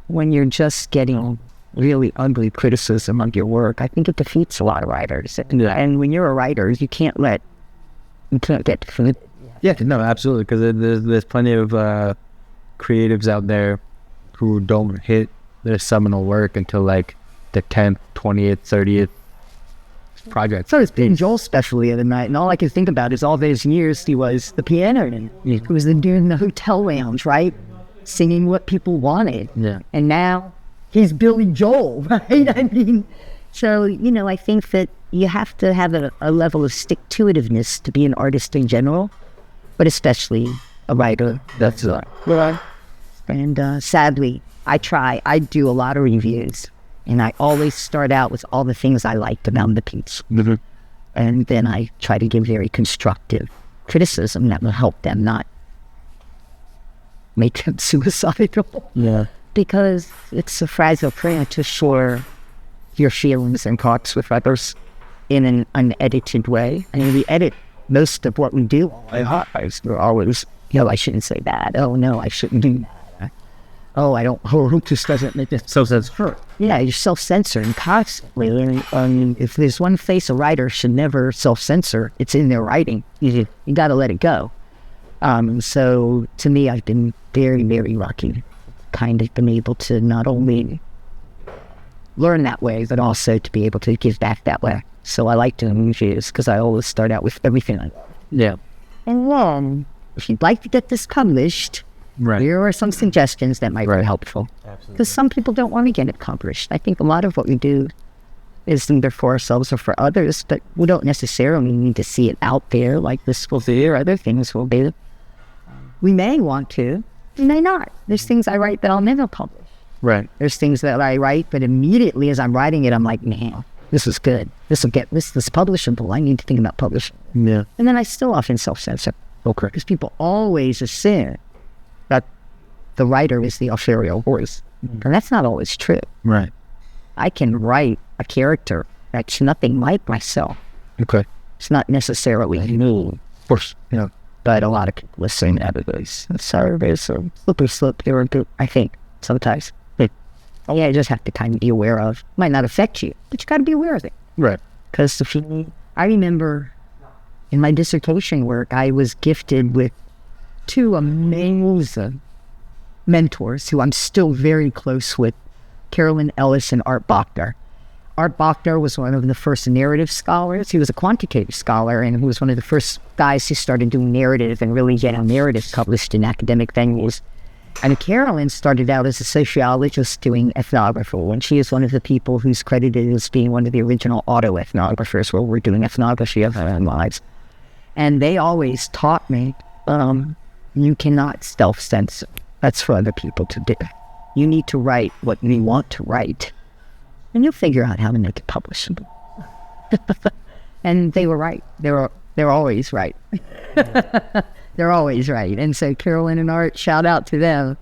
when you're just getting really ugly criticism of your work, I think it defeats a lot of writers. And when you're a writer, you can't get defeated. Yeah, no, absolutely. Because there's plenty of creatives out there who don't hit their seminal work until like the 10th, 20th, 30th project. So it's been Joel's special the other night, and all I can think about is all those years he was the piano man. He was doing the hotel lounge, right? Singing what people wanted. Yeah. And now he's Billy Joel, right? I mean, so, I think that you have to have a level of stick-to-itiveness to be an artist in general, but especially a writer. That's Right. And sadly, I do a lot of reviews, and I always start out with all the things I liked about the piece. Mm-hmm. And then I try to give very constructive criticism that will help them not make them suicidal. Yeah. Because it's a fragile thing to share your feelings and thoughts with others in an unedited way. I mean, we edit most of what we do. We're always, I shouldn't say that. Oh, no, I shouldn't do that. Oh, I hope this doesn't make it. Self-censor. Yeah, you're self-censoring constantly. If there's one place a writer should never self-censor, it's in their writing. You got to let it go. So to me, I've been very, very lucky. Kind of been able to not only learn that way, but also to be able to give back that way. So I like doing reviews because I always start out with everything I love. Yeah. And then, if you'd like to get this published, Right. here are some suggestions that might be helpful. Absolutely. Because some people don't want to get it published. I think a lot of what we do is either for ourselves or for others, but we don't necessarily need to see it out there like this will do or other things will do. We may want to, we may not. There's things I write that I'll never publish. Right. There's things that I write, but immediately as I'm writing it, I'm like, man, this is good. This is publishable. I need to think about publishing. Yeah. And then I still often self-censor. Okay. Because people always assume that the writer is the authorial voice. And that's not always true. Right. I can write a character that's nothing like myself. Okay. It's not necessarily me. Of course. Yeah. But a lot of people assume that it is. So there's a slip there, I think, sometimes. Yeah, you just have to kind of be aware of. Might not affect you, but you got to be aware of it. Right. Because I remember in my dissertation work, I was gifted with two amazing mentors who I'm still very close with, Carolyn Ellis and Art Bachner. Art Bachner was one of the first narrative scholars. He was a quantitative scholar, and he was one of the first guys who started doing narrative and really getting narrative published in academic venues. And Carolyn started out as a sociologist doing ethnography, and she is one of the people who's credited as being one of the original autoethnographers where we're doing ethnography of our own lives. And they always taught me, you cannot self-censor. That's for other people to do. You need to write what you want to write, and you'll figure out how to make it publishable. And they were right. They're always right. They're always right. And so Carolyn and Art, shout out to them.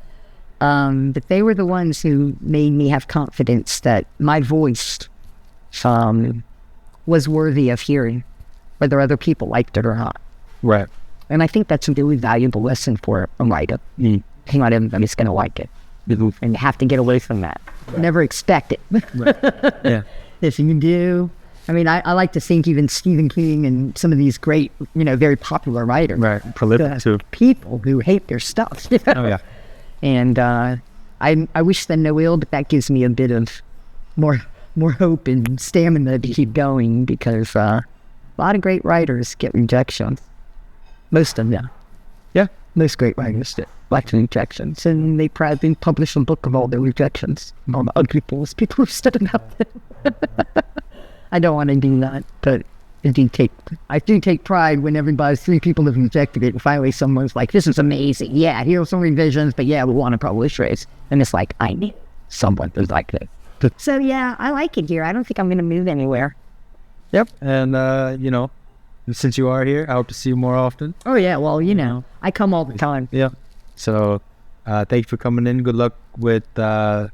But they were the ones who made me have confidence that my voice was worthy of hearing, whether other people liked it or not. Right. And I think that's a really valuable lesson for a writer. Not everybody's going to like it. And you have to get away from that. Right. Never expect it. Right. Yeah. If you do, I mean, I like to think even Stephen King and some of these great, very popular writers. Right. Prolific too. People who hate their stuff. Oh, yeah. And I wish them no ill, but that gives me a bit of more hope and stamina to keep going, because a lot of great writers get rejections. Most of them. Yeah. Most great writers get rejections, and they proudly publish a book of all their rejections. All the ugly people who've stood about them. I don't want to do that, but I do take pride whenever 3 people have rejected it, and finally someone's like, this is amazing. Yeah, here are some revisions, but yeah, we want to publish this. And it's like, I need someone who's like this. So yeah, I like it here. I don't think I'm going to move anywhere. Yep. And, since you are here, I hope to see you more often. Oh yeah, well, I come all the time. Yeah. So, thank you for coming in. Good luck with the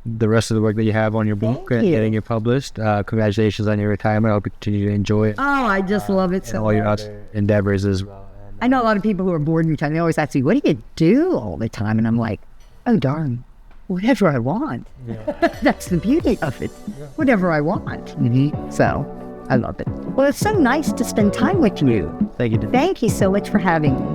rest of the work that you have on your book and getting it published. Congratulations on your retirement. I hope you continue to enjoy it. Oh, I just love it so and all your much. other endeavors as well. I know a lot of people who are bored in time. They always ask me, what do you do all the time? And I'm like, oh, darn, whatever I want. Yeah. That's the beauty of it. Yeah. Whatever I want. Mm-hmm. So, I love it. Well, it's so nice to spend time with you. Thank you. Thank you so much for having me.